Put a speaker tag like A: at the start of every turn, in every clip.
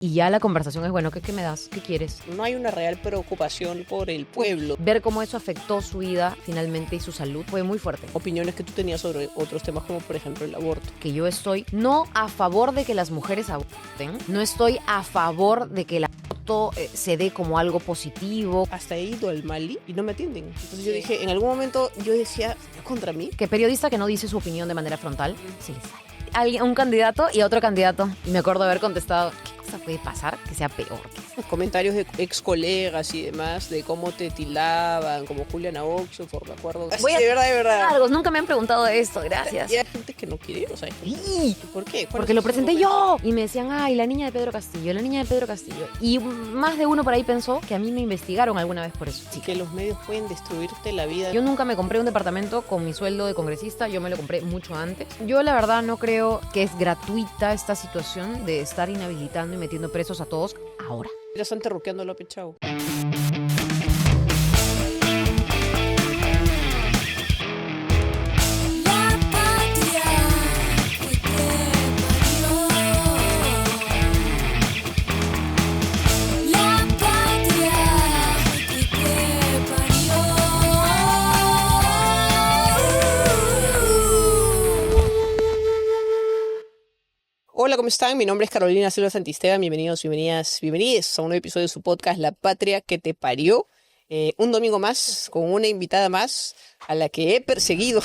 A: Y ya la conversación es, bueno, ¿qué me das? ¿Qué quieres?
B: No hay una real preocupación por el pueblo.
A: Ver cómo eso afectó su vida finalmente y su salud fue muy fuerte.
B: Opiniones que tú tenías sobre otros temas como por ejemplo el aborto.
A: Que yo estoy no a favor de que las mujeres aborten, no estoy a favor de que el aborto se dé como algo positivo.
B: Hasta he ido al Mali y no me atienden. Entonces yo dije, en algún momento yo decía, ¿contra mí?
A: Que periodista que no dice su opinión de manera frontal, sí le sale. Un candidato y otro candidato. Y me acuerdo haber contestado, ¿qué cosa puede pasar que sea peor que eso?
B: Comentarios de ex colegas y demás, de cómo te tildaban, como Juliana Oxford, me acuerdo.
A: Voy a
B: de verdad.
A: Largos, nunca me han preguntado esto, gracias.
B: Y hay gente que no quiere, o sea,
A: Sí.
B: ¿por qué?
A: Porque lo presenté yo. Y me decían, ay, la niña de Pedro Castillo, la niña de Pedro Castillo. Y más de uno por ahí pensó que a mí me investigaron alguna vez por eso.
B: Sí, que los medios pueden destruirte la vida.
A: Yo nunca me compré un departamento con mi sueldo de congresista, yo me lo compré mucho antes. Yo la verdad no creo que es gratuita esta situación de estar inhabilitando y metiendo presos a todos ahora.
B: Ya están terruqueando a López Chau. Hola, ¿cómo están? Mi nombre es Carolina Silva Santisteban. Bienvenidos, bienvenidas a un nuevo episodio de su podcast La Patria que te parió. Un domingo más con una invitada más a la que he perseguido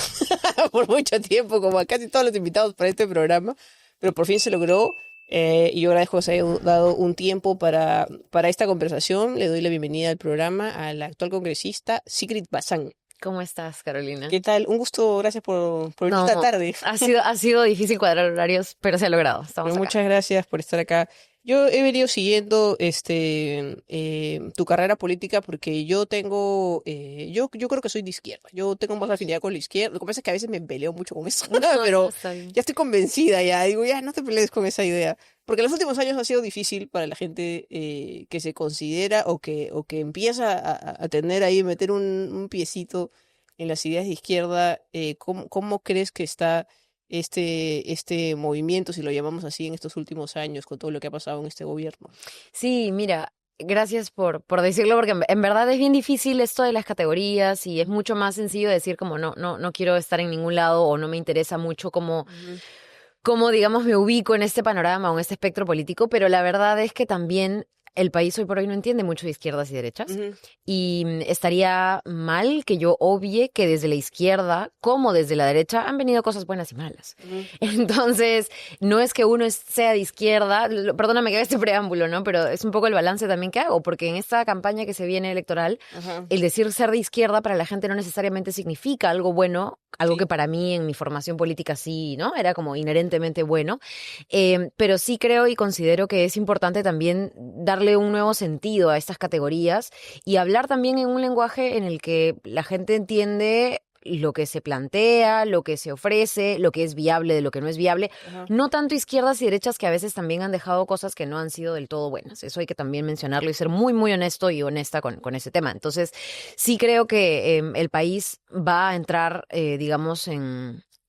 B: por mucho tiempo, como a casi todos los invitados para este programa, pero por fin se logró. Y yo agradezco que se haya dado un tiempo para esta conversación. Le doy la bienvenida al programa a la actual congresista Sigrid Bazán.
A: ¿Cómo estás, Carolina?
B: ¿Qué tal? Un gusto, gracias por esta tarde.
A: Ha sido difícil cuadrar horarios, pero se ha logrado. Estamos acá.
B: Muchas gracias por estar acá. Yo he venido siguiendo tu carrera política porque yo tengo, yo creo que soy de izquierda. Yo tengo más afinidad con la izquierda. Lo que pasa es que a veces me peleo mucho con eso, pero ya estoy convencida ya. Digo, ya no te pelees con esa idea. Porque en los últimos años ha sido difícil para la gente que se considera o que empieza a tener ahí, meter un piecito en las ideas de izquierda. ¿Cómo crees que está este movimiento, si lo llamamos así, en estos últimos años, con todo lo que ha pasado en este gobierno?
A: Sí, mira, gracias por decirlo, porque en verdad es bien difícil esto de las categorías y es mucho más sencillo decir como no quiero estar en ningún lado o no me interesa mucho como digamos, me ubico en este panorama o en este espectro político, pero la verdad es que también el país hoy por hoy no entiende mucho de izquierdas y derechas. Y estaría mal que yo obvie que desde la izquierda como desde la derecha han venido cosas buenas y malas. Entonces, no es que uno sea de izquierda, perdóname que haga este preámbulo, ¿no? Pero es un poco el balance también que hago, porque en esta campaña que se viene electoral, el decir ser de izquierda para la gente no necesariamente significa algo bueno, algo que para mí en mi formación política sí, ¿no? Era como inherentemente bueno. Pero sí creo y considero que es importante también darle un nuevo sentido a estas categorías y hablar también en un lenguaje en el que la gente entiende lo que se plantea, lo que se ofrece, lo que es viable de lo que no es viable. No tanto izquierdas y derechas que a veces también han dejado cosas que no han sido del todo buenas. Eso hay que también mencionarlo y ser muy, muy honesto y honesta con ese tema. Entonces, sí creo que el país va a entrar, digamos,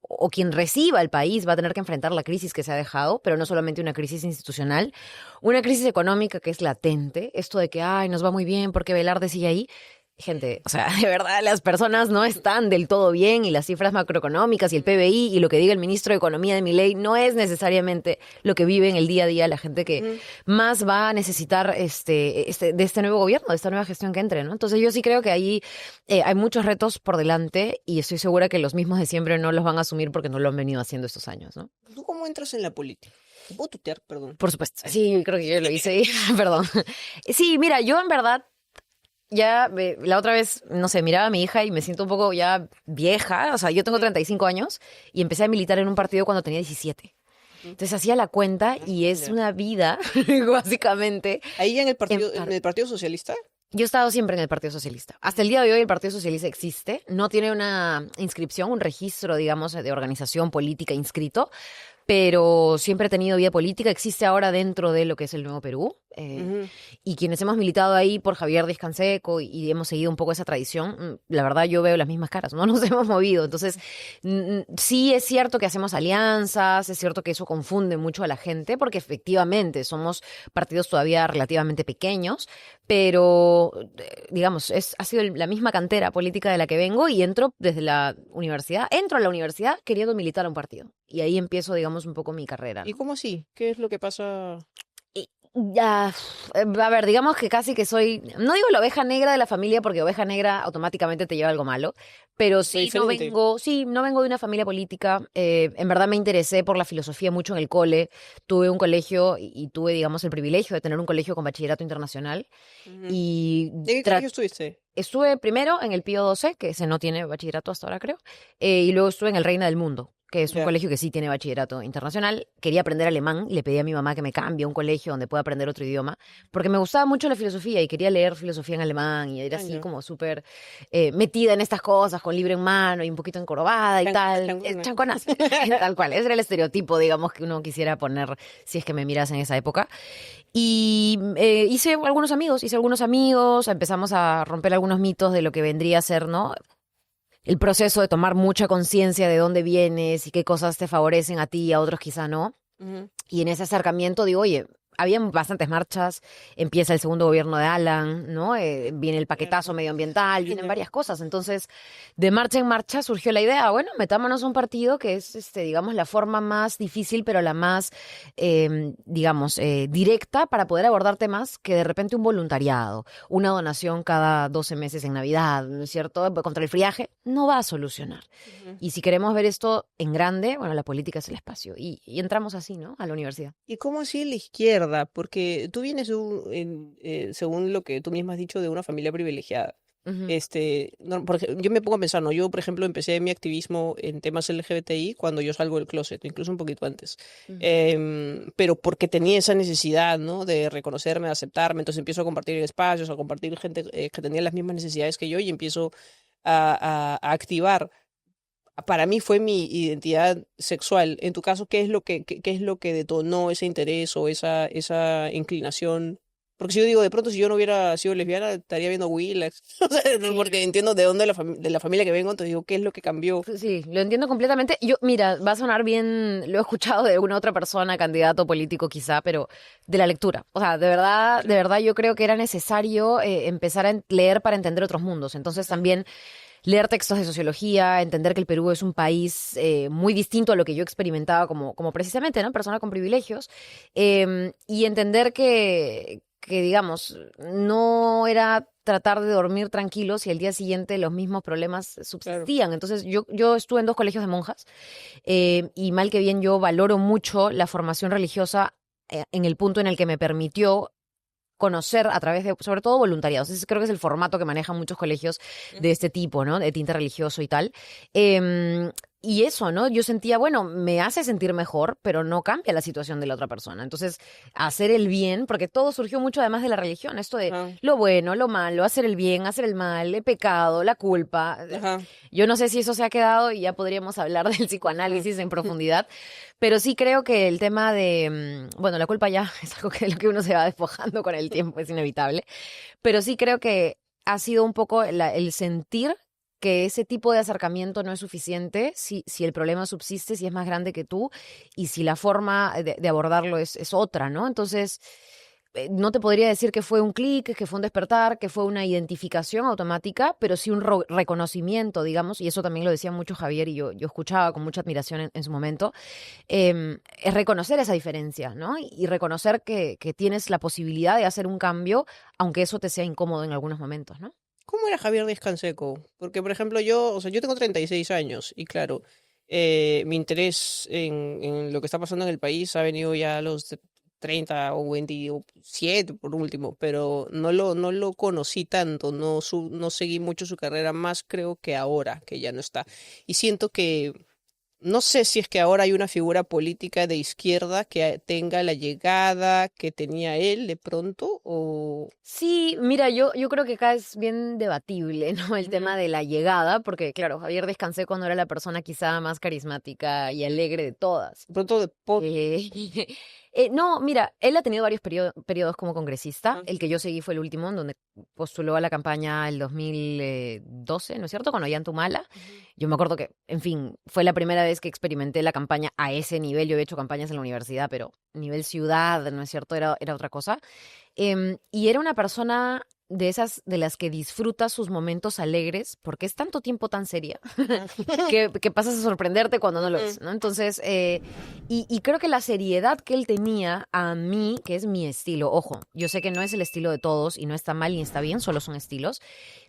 A: o quien reciba el país va a tener que enfrentar la crisis que se ha dejado, pero no solamente una crisis institucional, una crisis económica que es latente, esto de que, nos va muy bien porque Velarde sigue ahí. Gente, o sea, de verdad, las personas no están del todo bien y las cifras macroeconómicas y el PBI y lo que diga el ministro de Economía de Milei no es necesariamente lo que vive en el día a día la gente que más va a necesitar de este nuevo gobierno, de esta nueva gestión que entre, ¿no? Entonces yo sí creo que ahí hay muchos retos por delante y estoy segura que los mismos de siempre no los van a asumir porque no lo han venido haciendo estos años, ¿no?
B: ¿Tú cómo entras en la política? ¿Puedo tutear? Perdón.
A: Por supuesto. Sí, creo que yo lo hice. Perdón. Sí, mira, yo en verdad ya la otra vez, no sé, miraba a mi hija y me siento un poco ya vieja. O sea, yo tengo 35 años y empecé a militar en un partido cuando tenía 17. Entonces hacía la cuenta y es una vida, básicamente.
B: ¿Ahí en el Partido Socialista?
A: Yo he estado siempre en el Partido Socialista. Hasta el día de hoy el Partido Socialista existe. No tiene una inscripción, un registro, digamos, de organización política inscrito, pero siempre he tenido vida política, existe ahora dentro de lo que es el Nuevo Perú,
B: Ujú.
A: y quienes hemos militado ahí por Javier Díaz Canseco y hemos seguido un poco esa tradición, la verdad yo veo las mismas caras, no nos hemos movido. Entonces, sí es cierto que hacemos alianzas, es cierto que eso confunde mucho a la gente, porque efectivamente somos partidos todavía relativamente pequeños, pero digamos, ha sido la misma cantera política de la que vengo y entro desde la universidad, entro a la universidad queriendo militar a un partido. Y ahí empiezo, digamos, un poco mi carrera,
B: ¿Y
A: ¿no?
B: cómo así? ¿Qué es lo que pasa?
A: Y ya, a ver, digamos que casi que soy, no digo la oveja negra de la familia porque oveja negra automáticamente te lleva algo malo, pero
B: Lo diferente.
A: sí, no vengo de una familia política. En verdad me interesé por la filosofía mucho en el cole. Tuve un colegio y tuve, digamos, el privilegio de tener un colegio con bachillerato internacional
B: Ujú.
A: y
B: ¿En qué colegio estuviste?
A: estuve primero en el Pío 12, que ese no tiene bachillerato hasta ahora, creo, y luego estuve en el Reina del Mundo, que es un
B: Ya.
A: colegio que sí tiene bachillerato internacional. Quería aprender alemán y le pedí a mi mamá que me cambie a un colegio donde pueda aprender otro idioma, porque me gustaba mucho la filosofía y quería leer filosofía en alemán y era
B: Ah,
A: así
B: ya.
A: como súper metida en estas cosas, con libro en mano y un poquito encorvada y tal.
B: Chancona.
A: Chanconas, tal cual. Ese era el estereotipo, digamos, que uno quisiera poner si es que me miras en esa época. Y hice algunos amigos, empezamos a romper algunos mitos de lo que vendría a ser, ¿no? El proceso de tomar mucha conciencia de dónde vienes y qué cosas te favorecen a ti y a otros quizá no.
B: Ujú.
A: Y en ese acercamiento digo, oye, habían bastantes marchas, empieza el segundo gobierno de Alan, ¿no? Viene el paquetazo
B: Claro.
A: medioambiental, vienen
B: Ya.
A: varias cosas. Entonces, de marcha en marcha surgió la idea, bueno, metámonos a un partido que es, digamos, la forma más difícil, pero la más, digamos, directa para poder abordar temas que de repente un voluntariado, una donación cada 12 meses en Navidad, ¿no es cierto? Contra el friaje, no va a solucionar.
B: Ujú.
A: Y si queremos ver esto en grande, bueno, la política es el espacio. Y entramos así, ¿no? A la universidad.
B: ¿Y cómo así la izquierda? Porque tú vienes, según lo que tú misma has dicho, de una familia privilegiada.
A: Ujú,
B: Yo me pongo a pensar, ¿no? Yo, por ejemplo, empecé mi activismo en temas LGBTI cuando yo salgo del closet, incluso un poquito antes.
A: ujú.
B: Pero porque tenía esa necesidad, ¿no? De reconocerme, de aceptarme. Entonces empiezo a compartir en espacios, a compartir gente que tenía las mismas necesidades que yo y empiezo a activar. Para mí fue mi identidad sexual. En tu caso, ¿qué es lo que detonó ese interés o esa inclinación? Porque si yo digo, de pronto, si yo no hubiera sido lesbiana, estaría viendo Willax. O sea, no,
A: Sí.
B: porque entiendo de dónde de la familia que vengo, entonces digo, ¿qué es lo que cambió?
A: Pues sí, lo entiendo completamente. Yo, mira, va a sonar bien, lo he escuchado de alguna otra persona, candidato político quizá, pero de la lectura. O sea, de verdad yo creo que era necesario empezar a leer para entender otros mundos. Entonces
B: Ujú,
A: también leer textos de sociología, entender que el Perú es un país muy distinto a lo que yo experimentaba como precisamente, ¿no? Persona con privilegios, y entender digamos, no era tratar de dormir tranquilos y al día siguiente los mismos problemas
B: claro.
A: subsistían. Entonces, yo estuve en dos colegios de monjas, y mal que bien yo valoro mucho la formación religiosa en el punto en el que me permitió conocer a través de, sobre todo, voluntariados. Ese creo que es el formato que manejan muchos colegios de
B: Ujú.
A: este tipo, ¿no? De tinte religioso y tal. Em, y eso, ¿no? Yo sentía, bueno, me hace sentir mejor, pero no cambia la situación de la otra persona. Entonces, hacer el bien, porque todo surgió mucho además de la religión, esto de
B: Ajá,
A: lo bueno, lo malo, hacer el bien, hacer el mal, el pecado, la culpa.
B: ajá,
A: Yo no sé si eso se ha quedado y ya podríamos hablar del
B: ajá.
A: psicoanálisis en profundidad, pero sí creo que el tema de, bueno, la culpa ya es algo que de lo que uno se va despojando con el tiempo, es inevitable, pero sí creo que ha sido un poco el sentir que ese tipo de acercamiento no es suficiente si el problema subsiste, si es más grande que tú y si la forma de abordarlo es otra, ¿no? Entonces, no te podría decir que fue un clic, que fue un despertar, que fue una identificación automática, pero sí un reconocimiento, digamos, y eso también lo decía mucho Javier y yo escuchaba con mucha admiración en su momento, es reconocer esa diferencia, ¿no? Y reconocer que tienes la posibilidad de hacer un cambio, aunque eso te sea incómodo en algunos momentos, ¿no?
B: ¿Cómo era Javier Díaz Canseco? Porque, por ejemplo, o sea, yo tengo 36 años y claro, mi interés en lo que está pasando en el país ha venido ya a los 30 o 27 por último, pero no lo conocí tanto, no seguí mucho su carrera, más creo que ahora, que ya no está. Y siento que no sé si es que ahora hay una figura política de izquierda que tenga la llegada que tenía él de pronto, o...
A: Sí, mira, yo creo que acá es bien debatible, ¿no? El tema de la llegada, porque claro, Javier Descansé cuando era la persona quizá más carismática y alegre de todas.
B: De pronto de pot...
A: Eh, no, mira, él ha tenido varios periodos como congresista.
B: Ah,
A: El que yo seguí fue el último, en donde postuló a la campaña el 2012, ¿no es cierto? Con Ollanta
B: ujú,
A: Yo me acuerdo que, en fin, fue la primera vez que experimenté la campaña a ese nivel. Yo había hecho campañas en la universidad, pero nivel ciudad, ¿no es cierto? Era otra cosa. Y era una persona de esas de las que disfruta sus momentos alegres, porque es tanto tiempo tan seria
B: ah,
A: que pasas a sorprenderte cuando no lo
B: ujú,
A: es, ¿no? Entonces, y creo que la seriedad que él tenía a mí, que es mi estilo, ojo, yo sé que no es el estilo de todos y no está mal ni está bien, solo son estilos,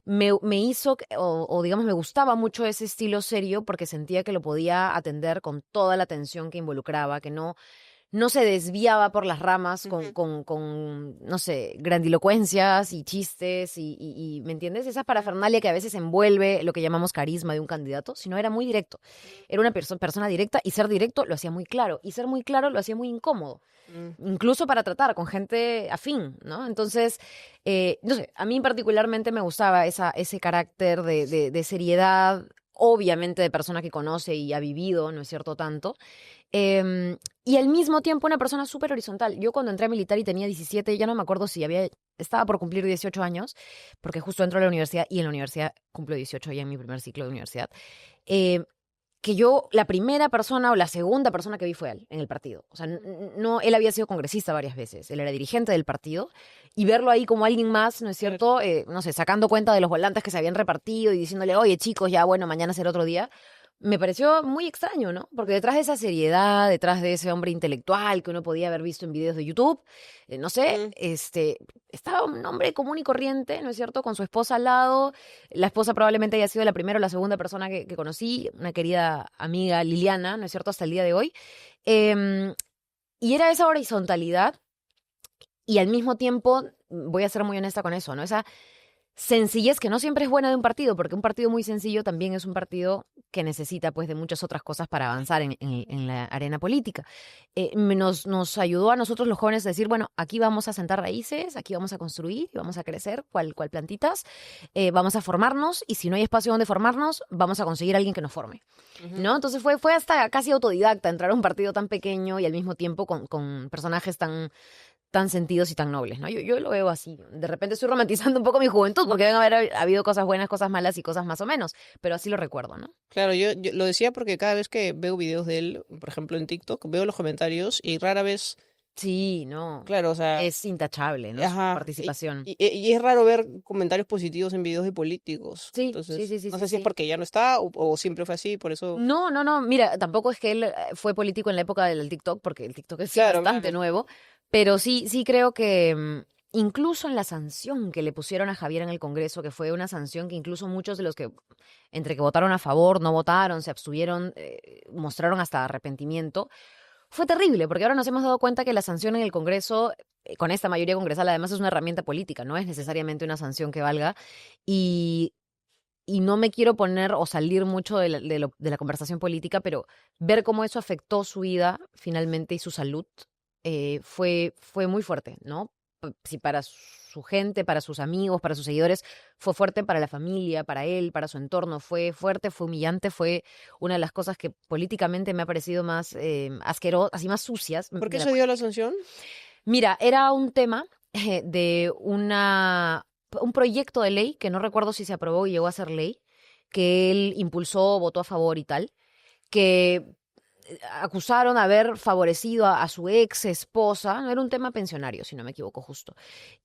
A: me hizo, o digamos, me gustaba mucho ese estilo serio porque sentía que lo podía atender con toda la atención que involucraba, que no se desviaba por las ramas
B: ujú,
A: no sé, grandilocuencias y chistes ¿me entiendes? Esa parafernalia que a veces envuelve lo que llamamos carisma de un candidato, sino era muy directo. Era una persona directa y ser directo lo hacía muy claro y ser muy claro lo hacía muy incómodo,
B: ujú,
A: incluso para tratar con gente afín, ¿no? Entonces, no sé, a mí particularmente me gustaba ese carácter de seriedad, obviamente de persona que conoce y ha vivido, ¿no es cierto?, tanto. Y al mismo tiempo una persona súper horizontal. Yo cuando entré a militar y tenía 17, ya no me acuerdo si estaba por cumplir 18 años, porque justo entro a la universidad y en la universidad cumplo 18 ya en mi primer ciclo de universidad. eh, que yo, la primera persona o la segunda persona que vi fue él en el partido. O sea, no, él había sido congresista varias veces, él era dirigente del partido, y verlo ahí como alguien más, ¿no es
B: claro.
A: cierto? No sé, sacando cuenta de los volantes que se habían repartido y diciéndole, oye chicos, ya bueno, mañana será otro día, me pareció muy extraño, ¿no? Porque detrás de esa seriedad, detrás de ese hombre intelectual que uno podía haber visto en videos de YouTube, no sé,
B: Ujú,
A: estaba un hombre común y corriente, ¿no es cierto? Con su esposa al lado. La esposa probablemente haya sido la primera o la segunda persona que conocí, una querida amiga Liliana, ¿no es cierto? Hasta el día de hoy. Em, y era esa horizontalidad y al mismo tiempo, voy a ser muy honesta con eso, ¿no? Esa sencillez que no siempre es buena de un partido, porque un partido muy sencillo también es un partido que necesita pues de muchas otras cosas para avanzar en la arena política. Nos ayudó a nosotros los jóvenes a decir, bueno, aquí vamos a sentar raíces, aquí vamos a construir y vamos a crecer, cual plantitas, vamos a formarnos y si no hay espacio donde formarnos, vamos a conseguir a alguien que nos forme,
B: ujú.
A: ¿no? Entonces fue hasta casi autodidacta entrar a un partido tan pequeño y al mismo tiempo con personajes tan sentidos y tan nobles, ¿no? Yo lo veo así. De repente estoy romantizando un poco mi juventud, porque deben haber habido cosas buenas, cosas malas y cosas más o menos, pero así lo recuerdo, ¿no?
B: Claro, yo lo decía porque cada vez que veo videos de él, por ejemplo en TikTok, veo los comentarios y rara vez,
A: Sí, no.
B: claro, o sea,
A: Es intachable, ¿no? Su
B: ajá,
A: participación.
B: y es raro ver comentarios positivos en videos de políticos.
A: Sí, sí,
B: Entonces,
A: sí, sí,
B: no
A: sí,
B: sé si es
A: sí.
B: porque ya no está o siempre fue así, por eso.
A: No, no, no. Mira, tampoco es que él fue político en la época del TikTok, porque el TikTok es
B: Claro,
A: bastante
B: claro.
A: nuevo, pero sí creo que incluso en la sanción que le pusieron a Javier en el Congreso, que fue una sanción que incluso muchos de los que entre que votaron a favor, no votaron, se abstuvieron, mostraron hasta arrepentimiento. Fue terrible, porque ahora nos hemos dado cuenta que la sanción en el Congreso, con esta mayoría congresal, además es una herramienta política, no es necesariamente una sanción que valga. Y, y no me quiero poner o salir mucho de la conversación política, pero ver cómo eso afectó su vida finalmente y su salud fue muy fuerte, ¿no? Si para su gente, para sus amigos, para sus seguidores, fue fuerte para la familia, para él, para su entorno, fue fuerte, fue humillante, fue una de las cosas que políticamente me ha parecido más asquerosas, así más sucias
B: ¿Por
A: de
B: qué
A: la
B: se dio
A: política.
B: la sanción?
A: Mira, era un tema de un proyecto de ley que no recuerdo si se aprobó y llegó a ser ley, que él impulsó, votó a favor y tal, que acusaron haber favorecido a su ex esposa, no era un tema pensionario, si no me equivoco justo,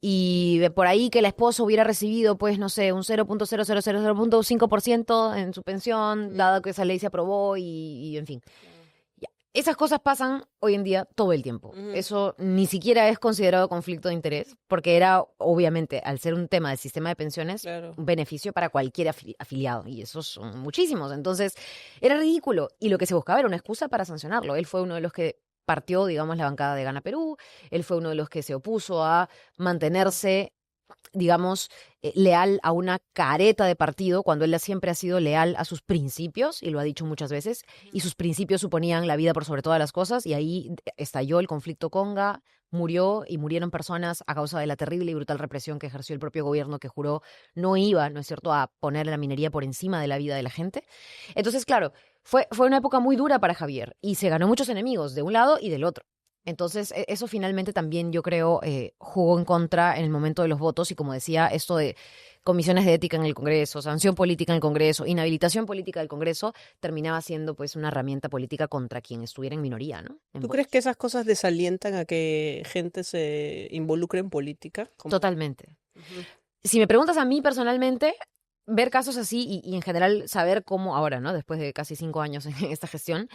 A: y de por ahí que la esposa hubiera recibido, pues, no sé, un 0.0000.5% en su pensión,
B: Mm,
A: dado que esa ley se aprobó y en fin.
B: claro.
A: Ya. Esas cosas pasan hoy en día todo el tiempo.
B: Ujú,
A: Eso ni siquiera es considerado conflicto de interés, porque era, obviamente, al ser un tema del sistema de pensiones,
B: claro.
A: un beneficio para cualquier afiliado, y esos son muchísimos. Entonces, era ridículo, y lo que se buscaba era una excusa para sancionarlo. Él fue uno de los que partió, digamos, la bancada de Gana Perú, él fue uno de los que se opuso a mantenerse digamos, leal a una careta de partido, cuando él siempre ha sido leal a sus principios, y lo ha dicho muchas veces, y sus principios suponían la vida por sobre todas las cosas, y ahí estalló el conflicto Conga, murió y murieron personas a causa de la terrible y brutal represión que ejerció el propio gobierno, que juró no iba, ¿no es cierto?, a poner la minería por encima de la vida de la gente. Entonces, claro, fue una época muy dura para Javier, y se ganó muchos enemigos, de un lado y del otro. Entonces, eso finalmente también, yo creo, jugó en contra en el momento de los votos, y como decía, esto de comisiones de ética en el Congreso, sanción política en el Congreso, inhabilitación política del Congreso, terminaba siendo pues una herramienta política contra quien estuviera en minoría, ¿no? En
B: ¿Tú crees
A: votos.
B: que esas cosas desalientan a que gente se involucre en política?
A: Totalmente.
B: Ujú.
A: Si me preguntas a mí personalmente, ver casos así y en general saber cómo ahora, ¿no? Después de casi 5 años en esta gestión,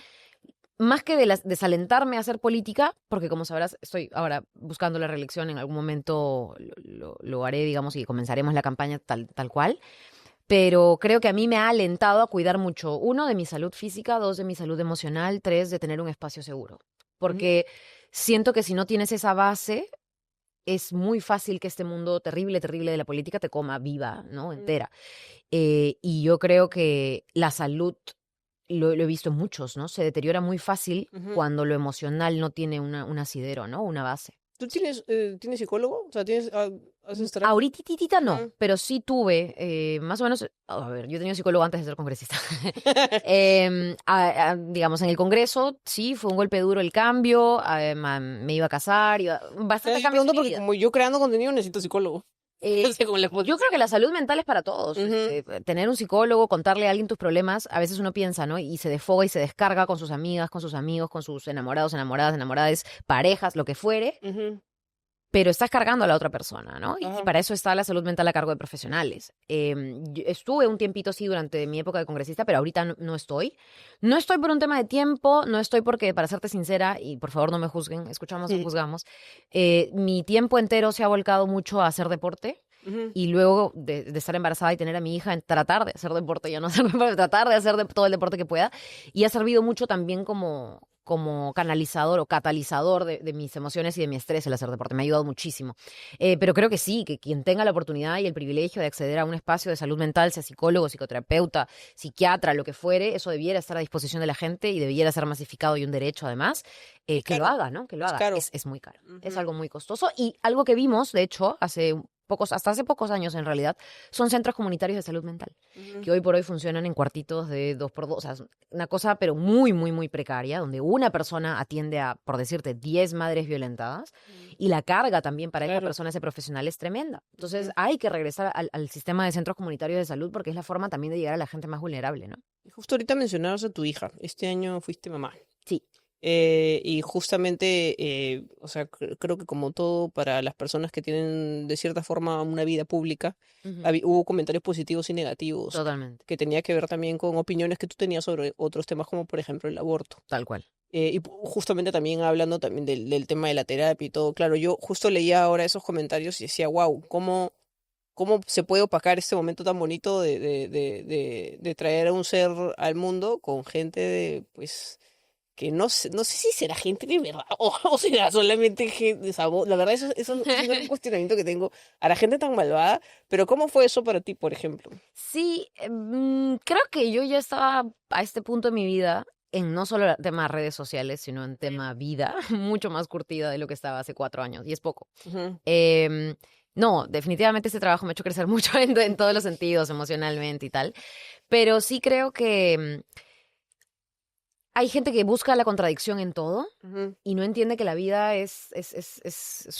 A: más que desalentarme a hacer política, porque como sabrás, estoy ahora buscando la reelección, en algún momento lo haré, digamos, y comenzaremos la campaña tal cual, pero creo que a mí me ha alentado a cuidar mucho, uno, de mi salud física, dos, de mi salud emocional, tres, de tener un espacio seguro,
B: Ujú.
A: porque siento que si no tienes esa base, es muy fácil que este mundo terrible, terrible de la política te coma viva, ¿no? Entera. Y yo creo que la salud, lo he visto en muchos, ¿no? Se deteriora muy fácil
B: Ujú.
A: cuando lo emocional no tiene un asidero, ¿no? Una base.
B: ¿Tú tienes psicólogo? O sea, haces terapia?
A: Ahorita no,
B: Ujú.
A: pero sí tuve, más o menos, a ver, yo he tenido psicólogo antes de ser congresista. Digamos, en el Congreso, sí, fue un golpe duro el cambio, me iba a casar, bastantes
B: Yo
A: cambios
B: pregunto
A: en mi
B: porque
A: vida.
B: como yo creando contenido necesito psicólogo. O sea, como la
A: Yo creo que la salud mental es para todos.
B: Ujú.
A: Tener un psicólogo, contarle a alguien tus problemas, a veces uno piensa, ¿no? Y se desfoga y se descarga con sus amigas, con sus amigos, con sus enamorados, enamoradas, enamoradas, parejas, lo que fuere,
B: Ujú.
A: pero estás cargando a la otra persona, ¿no? Y
B: Ajá.
A: para eso está la salud mental a cargo de profesionales. Yo estuve un tiempito así durante mi época de congresista, pero ahorita no estoy. No estoy por un tema de tiempo, no estoy porque, para serte sincera, y por favor no me juzguen, escuchamos o
B: Sí.
A: juzgamos, mi tiempo entero se ha volcado mucho a hacer deporte.
B: Ujú.
A: Y luego de estar embarazada y tener a mi hija, en tratar de hacer deporte, ya no hacer deporte, tratar de hacer todo el deporte que pueda. Y ha servido mucho también como canalizador o catalizador de mis emociones y de mi estrés el hacer deporte. Me ha ayudado muchísimo. Pero creo que sí, que quien tenga la oportunidad y el privilegio de acceder a un espacio de salud mental, sea psicólogo, psicoterapeuta, psiquiatra, lo que fuere, eso debiera estar a disposición de la gente y debiera ser masificado y un derecho además,
B: Es
A: que lo
B: caro.
A: haga, ¿no? Que lo
B: Es
A: haga.
B: caro.
A: Es muy caro. Es
B: Ujú.
A: algo muy costoso y algo que vimos, de hecho, hasta hace pocos años en realidad, son centros comunitarios de salud mental,
B: Ujú.
A: que hoy por hoy funcionan en cuartitos de 2x2, o sea, es una cosa pero muy, muy, muy precaria, donde una persona atiende a, por decirte, 10 madres violentadas, y la carga también para esta
B: Claro.
A: persona, ese profesional, es tremenda. Entonces
B: Ujú.
A: hay que regresar al sistema de centros comunitarios de salud porque es la forma también de llegar a la gente más vulnerable, ¿no?
B: Y justo ahorita mencionabas a tu hija. Este año fuiste mamá.
A: Sí.
B: Y justamente, o sea, creo que como todo para las personas que tienen de cierta forma una vida pública,
A: Ujú.
B: hubo comentarios positivos y negativos
A: Totalmente.
B: que tenía que ver también con opiniones que tú tenías sobre otros temas como por ejemplo el aborto.
A: Tal cual.
B: Justamente también hablando también del tema de la terapia y todo. Claro, yo justo leía ahora esos comentarios y decía, wow, ¿cómo se puede opacar este momento tan bonito de traer a un ser al mundo con gente pues que no sé si será gente de verdad o será solamente gente, la verdad eso es un cuestionamiento que tengo a la gente tan malvada, pero ¿cómo fue eso para ti, por ejemplo?
A: Sí, creo que yo ya estaba a este punto de mi vida en no solo el tema redes sociales, sino en tema vida, mucho más curtida de lo que estaba hace 4 años, y es poco.
B: Ujú.
A: Em, no, definitivamente este trabajo me ha hecho crecer mucho en todos los sentidos, emocionalmente y tal, pero sí creo que hay gente que busca la contradicción en todo
B: Ujú.
A: y no entiende que la vida es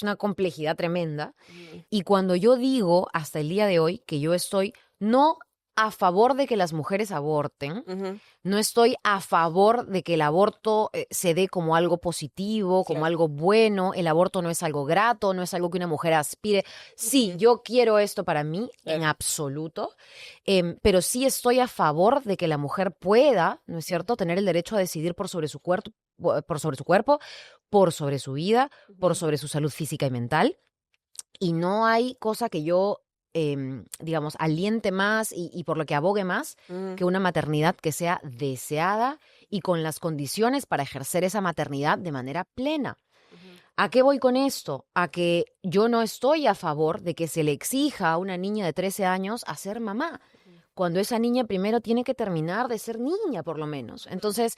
A: una complejidad tremenda.
B: Ujú.
A: Y cuando yo digo hasta el día de hoy que yo estoy no a favor de que las mujeres aborten,
B: Ujú.
A: no estoy a favor de que el aborto se dé como algo positivo, como
B: Claro.
A: algo bueno, el aborto no es algo grato, no es algo que una mujer aspire. Sí,
B: Ujú.
A: yo quiero esto para mí, en
B: Claro.
A: absoluto, pero sí estoy a favor de que la mujer pueda, ¿no es cierto?, tener el derecho a decidir por sobre su cuerpo, por sobre su cuerpo, por sobre su vida, por
B: Ujú.
A: sobre su salud física y mental. Y no hay cosa que yo, digamos, aliente más y por lo que abogue más
B: Ujú.
A: que una maternidad que sea deseada y con las condiciones para ejercer esa maternidad de manera plena.
B: Ujú.
A: ¿A qué voy con esto? A que yo no estoy a favor de que se le exija a una niña de 13 años a ser mamá, cuando esa niña primero tiene que terminar de ser niña, por lo menos. Entonces,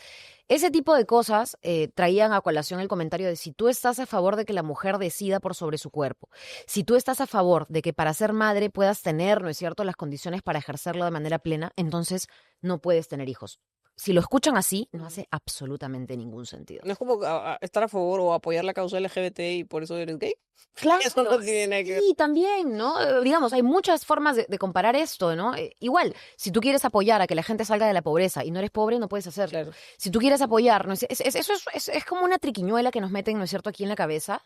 A: ese tipo de cosas traían a colación el comentario de si tú estás a favor de que la mujer decida por sobre su cuerpo, si tú estás a favor de que para ser madre puedas tener, ¿no es cierto?, las condiciones para ejercerlo de manera plena, entonces no puedes tener hijos. Si lo escuchan así, no hace absolutamente ningún sentido.
B: No es como estar a favor o apoyar la causa LGBT y por eso eres gay.
A: Claro,
B: Eso no tiene nada que ver.
A: y también, ¿no? Digamos, hay muchas formas de comparar esto, ¿no? Igual, si tú quieres apoyar a que la gente salga de la pobreza y no eres pobre, no puedes hacerlo.
B: Claro.
A: Si tú quieres apoyar, ¿no? Eso es como una triquiñuela que nos meten, ¿no es cierto?, aquí en la cabeza,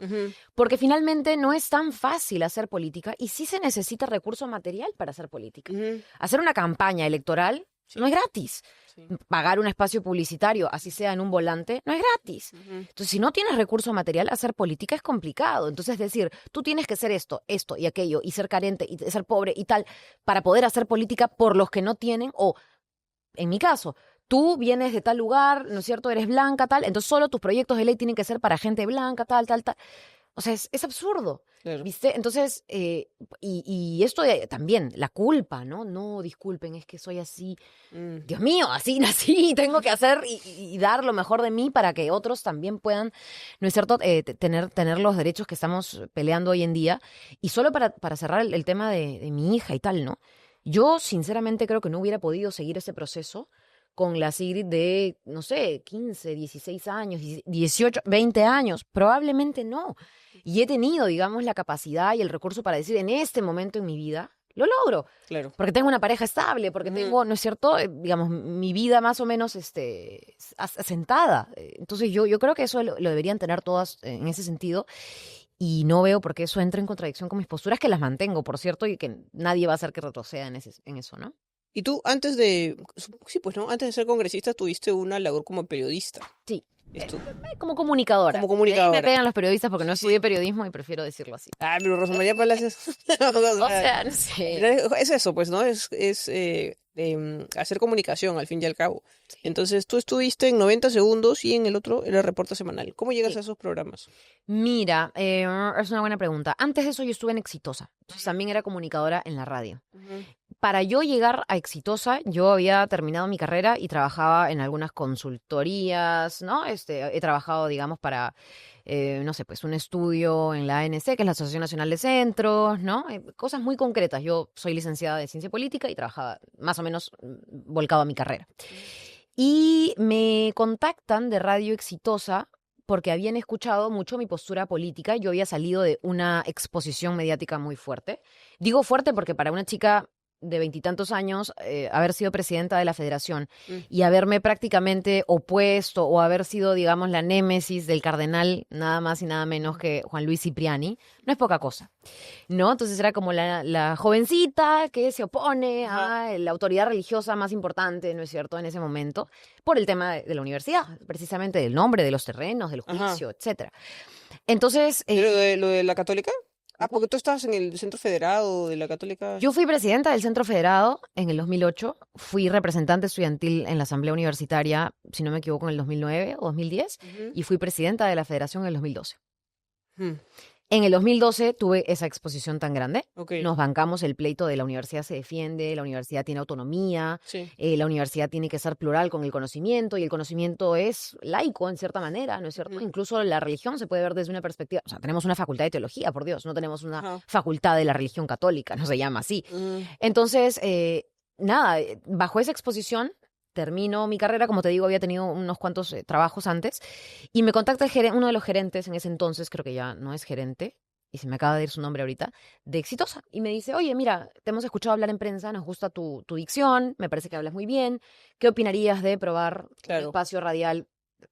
A: porque finalmente no es tan fácil hacer política y sí se necesita recurso material para hacer política. Hacer una campaña electoral no es gratis.
B: Sí.
A: Pagar un espacio publicitario, así sea en un volante, no es gratis. Entonces, si no tienes recurso material, hacer política es complicado. Entonces, es decir, tú tienes que ser esto y aquello, y ser carente, y ser pobre y tal, para poder hacer política por los que no tienen, o, en mi caso, tú vienes de tal lugar, ¿no es cierto?, eres blanca, tal, entonces solo tus proyectos de ley tienen que ser para gente blanca, tal, tal, tal. O sea, es absurdo,
B: Claro.
A: ¿viste? Entonces, y esto también, la culpa, ¿no? No, disculpen, es que soy así. Dios mío, así nací, tengo que hacer y dar lo mejor de mí para que otros también puedan, ¿no es cierto?, tener los derechos que estamos peleando hoy en día. Y solo para cerrar el tema de mi hija y tal, ¿no? Yo, sinceramente, creo que no hubiera podido seguir ese proceso con la Sigrid de, no sé, 15, 16 años, 18, 20 años. Probablemente no. Y he tenido, digamos, la capacidad y el recurso para decir en este momento en mi vida, lo logro.
B: Claro.
A: Porque tengo una pareja estable, porque tengo, ¿no es cierto?, digamos, mi vida más o menos asentada. Entonces yo creo que eso lo deberían tener todas en ese sentido. Y no veo por qué eso entra en contradicción con mis posturas, que las mantengo, por cierto, y que nadie va a hacer que retroceda en eso, ¿no?
B: Y tú, antes de, sí, pues, ¿no? Antes de ser congresista, tuviste una labor como periodista.
A: Sí.
B: Esto.
A: Como comunicadora.
B: Como comunicadora.
A: Me pegan los periodistas porque no estudié periodismo y prefiero decirlo así.
B: Ah, pero Rosa María Palacios.
A: O sea, no sé.
B: Es eso, pues, ¿no? Es hacer comunicación, al fin y al cabo. Entonces, tú estuviste en 90 segundos y en el otro era reporte semanal. ¿Cómo llegas
A: Sí.
B: a esos programas?
A: Mira, es una buena pregunta. Antes de eso yo estuve en Exitosa. Entonces también era comunicadora en la radio. Para yo llegar a Exitosa, yo había terminado mi carrera y trabajaba en algunas consultorías, ¿no? He trabajado, digamos, para, no sé, pues un estudio en la ANC, que es la Asociación Nacional de Centros, ¿no? Cosas muy concretas. Yo soy licenciada de Ciencia Política y trabajaba más o menos volcado a mi carrera. Y me contactan de Radio Exitosa porque habían escuchado mucho mi postura política. Yo había salido de una exposición mediática muy fuerte. Digo fuerte porque para una chica de 20 y tantos años, haber sido presidenta de la federación y haberme prácticamente opuesto o haber sido, digamos, la némesis del cardenal, nada más y nada menos que Juan Luis Cipriani, no es poca cosa, ¿no? Entonces era como la jovencita que se opone a la autoridad religiosa más importante, ¿no es cierto?, en ese momento, por el tema de la universidad, precisamente del nombre, de los terrenos, del juicio, etcétera. Entonces...
B: ¿Lo de la Católica? Ah, porque tú estabas en el Centro Federado de la Católica.
A: Yo fui presidenta del Centro Federado en el 2008, fui representante estudiantil en la Asamblea Universitaria, si no me equivoco, en el 2009 o 2010, y fui presidenta de la Federación en el 2012. En el 2012 tuve esa exposición tan grande. Nos bancamos el pleito de la universidad se defiende, la universidad tiene autonomía, la universidad tiene que ser plural con el conocimiento y el conocimiento es laico en cierta manera, ¿no es cierto? Incluso la religión se puede ver desde una perspectiva, o sea, tenemos una facultad de teología, por Dios, no tenemos una facultad de la religión católica, no se llama así. Entonces, nada, bajo esa exposición termino mi carrera, como te digo, había tenido unos cuantos trabajos antes, y me contacta uno de los gerentes en ese entonces, creo que ya no es gerente, y se me acaba de ir su nombre ahorita, de Exitosa, y me dice, oye, mira, te hemos escuchado hablar en prensa, nos gusta tu dicción, me parece que hablas muy bien, ¿qué opinarías de probar un espacio radial?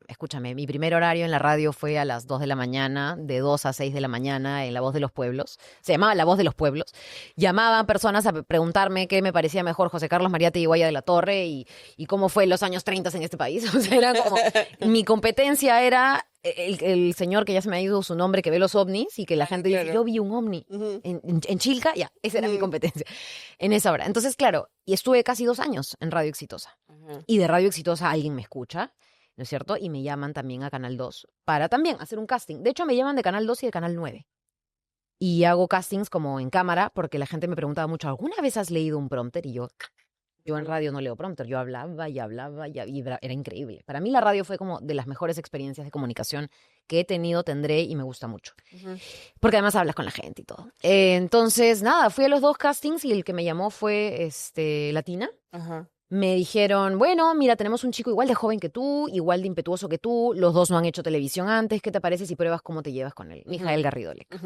A: Escúchame, mi primer horario en la radio fue a las 2 de la mañana, de 2 a 6 de la mañana, en La Voz de los Pueblos. Se llamaba La Voz de los Pueblos. Llamaban personas a preguntarme qué me parecía mejor José Carlos Mariate y Guaya de la Torre y cómo fue los años 30 en este país. O sea, era como... Mi competencia era el señor que ya se me ha ido su nombre, que ve los ovnis y que la gente dice, yo vi un ovni en Chilca. Ya, esa era mi competencia en esa hora. Entonces, claro, y estuve casi 2 años en Radio Exitosa. Y de Radio Exitosa alguien me escucha, ¿no es cierto? Y me llaman también a Canal 2 para también hacer un casting. De hecho, me llaman de Canal 2 y de Canal 9. Y hago castings como en cámara porque la gente me preguntaba mucho, ¿alguna vez has leído un prompter? Y yo en radio no leo prompter, yo hablaba y hablaba y era increíble. Para mí la radio fue como de las mejores experiencias de comunicación que he tenido, tendré y me gusta mucho. Porque además hablas con la gente y todo. Entonces, nada, fui a los 2 castings y el que me llamó fue Latina.
B: Ajá.
A: Me dijeron, bueno, mira, tenemos un chico igual de joven que tú, igual de impetuoso que tú, los 2 no han hecho televisión antes, ¿qué te parece si pruebas cómo te llevas con él? Mijael Garrido Leca.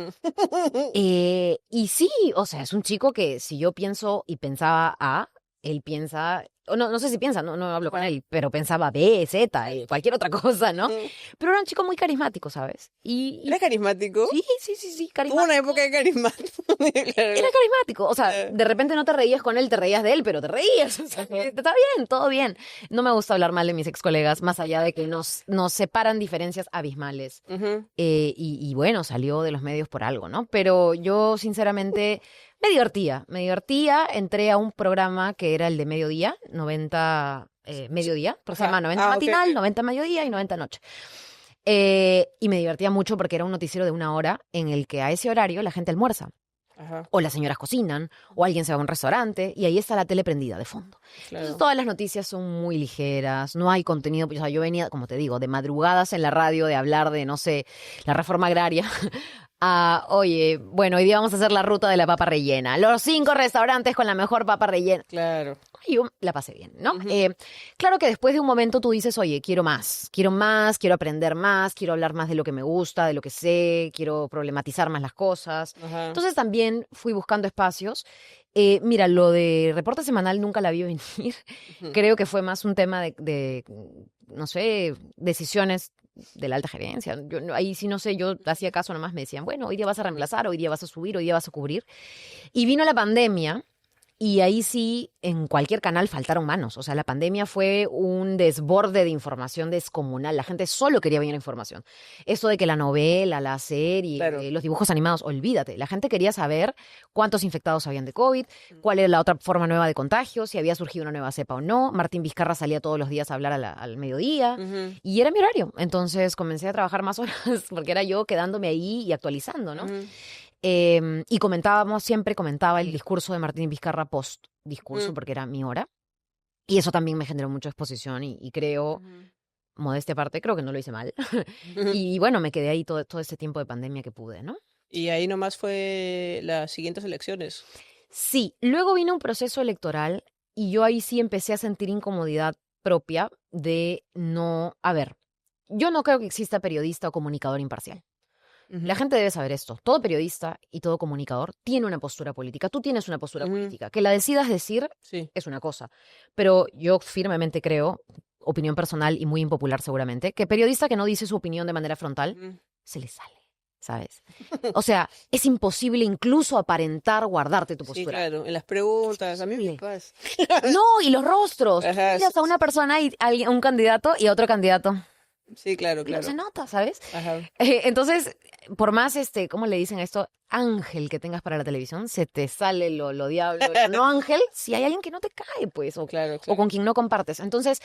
A: Y sí, o sea, es un chico que si yo pienso y pensaba A, él piensa, o no sé si piensa, no hablo con él, pero pensaba B, Z, cualquier otra cosa, ¿no? Pero era un chico muy carismático, ¿sabes?
B: ¿Era carismático?
A: Sí, carismático.
B: Tuvo una época de carismático. Claro.
A: Era carismático, o sea, de repente no te reías con él, te reías de él, pero te reías, o sea, está bien, todo bien. No me gusta hablar mal de mis ex colegas, más allá de que nos separan diferencias abismales. Y bueno, salió de los medios por algo, ¿no? Pero yo, sinceramente, me divertía, entré a un programa que era el de mediodía, 90 mediodía, porque se llama 90 matinal, 90 mediodía y 90 noche. Y me divertía mucho porque era un noticiero de 1 hora en el que a ese horario la gente almuerza.
B: Ajá.
A: O las señoras cocinan, o alguien se va a un restaurante y ahí está la tele prendida de fondo.
B: Claro.
A: Entonces, todas las noticias son muy ligeras, no hay contenido. O sea, yo venía, como te digo, de madrugadas en la radio de hablar de, no sé, la reforma agraria. Oye, bueno, hoy día vamos a hacer la ruta de la papa rellena. Los 5 restaurantes con la mejor papa rellena.
B: Claro.
A: Y yo la pasé bien, ¿no? Claro que después de un momento tú dices, oye, quiero quiero aprender más, quiero hablar más de lo que me gusta, de lo que sé, quiero problematizar más las cosas.
B: Ajá.
A: Entonces también fui buscando espacios. Mira, lo de reporte semanal nunca la vi venir. Creo que fue más un tema de no sé, decisiones de la alta gerencia. Yo, ahí sí no sé, yo hacía caso nomás, me decían, bueno, hoy día vas a reemplazar, hoy día vas a subir, hoy día vas a cubrir. Y vino la pandemia. Y ahí sí, en cualquier canal faltaron manos. O sea, la pandemia fue un desborde de información descomunal. La gente solo quería ver información. Eso de que la novela, la serie,
B: Claro.
A: los dibujos animados, olvídate. La gente quería saber cuántos infectados habían de COVID, cuál era la otra forma nueva de contagio, si había surgido una nueva cepa o no. Martín Vizcarra salía todos los días a hablar al mediodía. Y era mi horario. Entonces comencé a trabajar más horas porque era yo quedándome ahí y actualizando, ¿no? Y siempre comentaba el discurso de Martín Vizcarra post-discurso, porque era mi hora. Y eso también me generó mucha exposición y creo, modestia aparte, creo que no lo hice mal. Y bueno, me quedé ahí todo ese tiempo de pandemia que pude, ¿no?
B: Y ahí nomás fue las siguientes elecciones.
A: Sí, luego vino un proceso electoral y yo ahí sí empecé a sentir incomodidad propia de no... A ver, yo no creo que exista periodista o comunicador imparcial. La gente debe saber esto. Todo periodista y todo comunicador tiene una postura política. Tú tienes una postura política. Que la decidas decir es una cosa. Pero yo firmemente creo, opinión personal y muy impopular seguramente, que periodista que no dice su opinión de manera frontal, se le sale, ¿sabes? O sea, es imposible incluso aparentar guardarte tu postura.
B: Sí, claro. En las preguntas, a mí me pasa.
A: No, y los rostros.
B: Ajá,
A: Miras a una persona y a un candidato y a otro candidato.
B: Sí, claro.
A: No se nota, ¿sabes?
B: Ajá.
A: Entonces, por más, ¿cómo le dicen esto? Ángel que tengas para la televisión, se te sale lo diablo. No ángel, si hay alguien que no te cae, pues, o con quien no compartes. Entonces,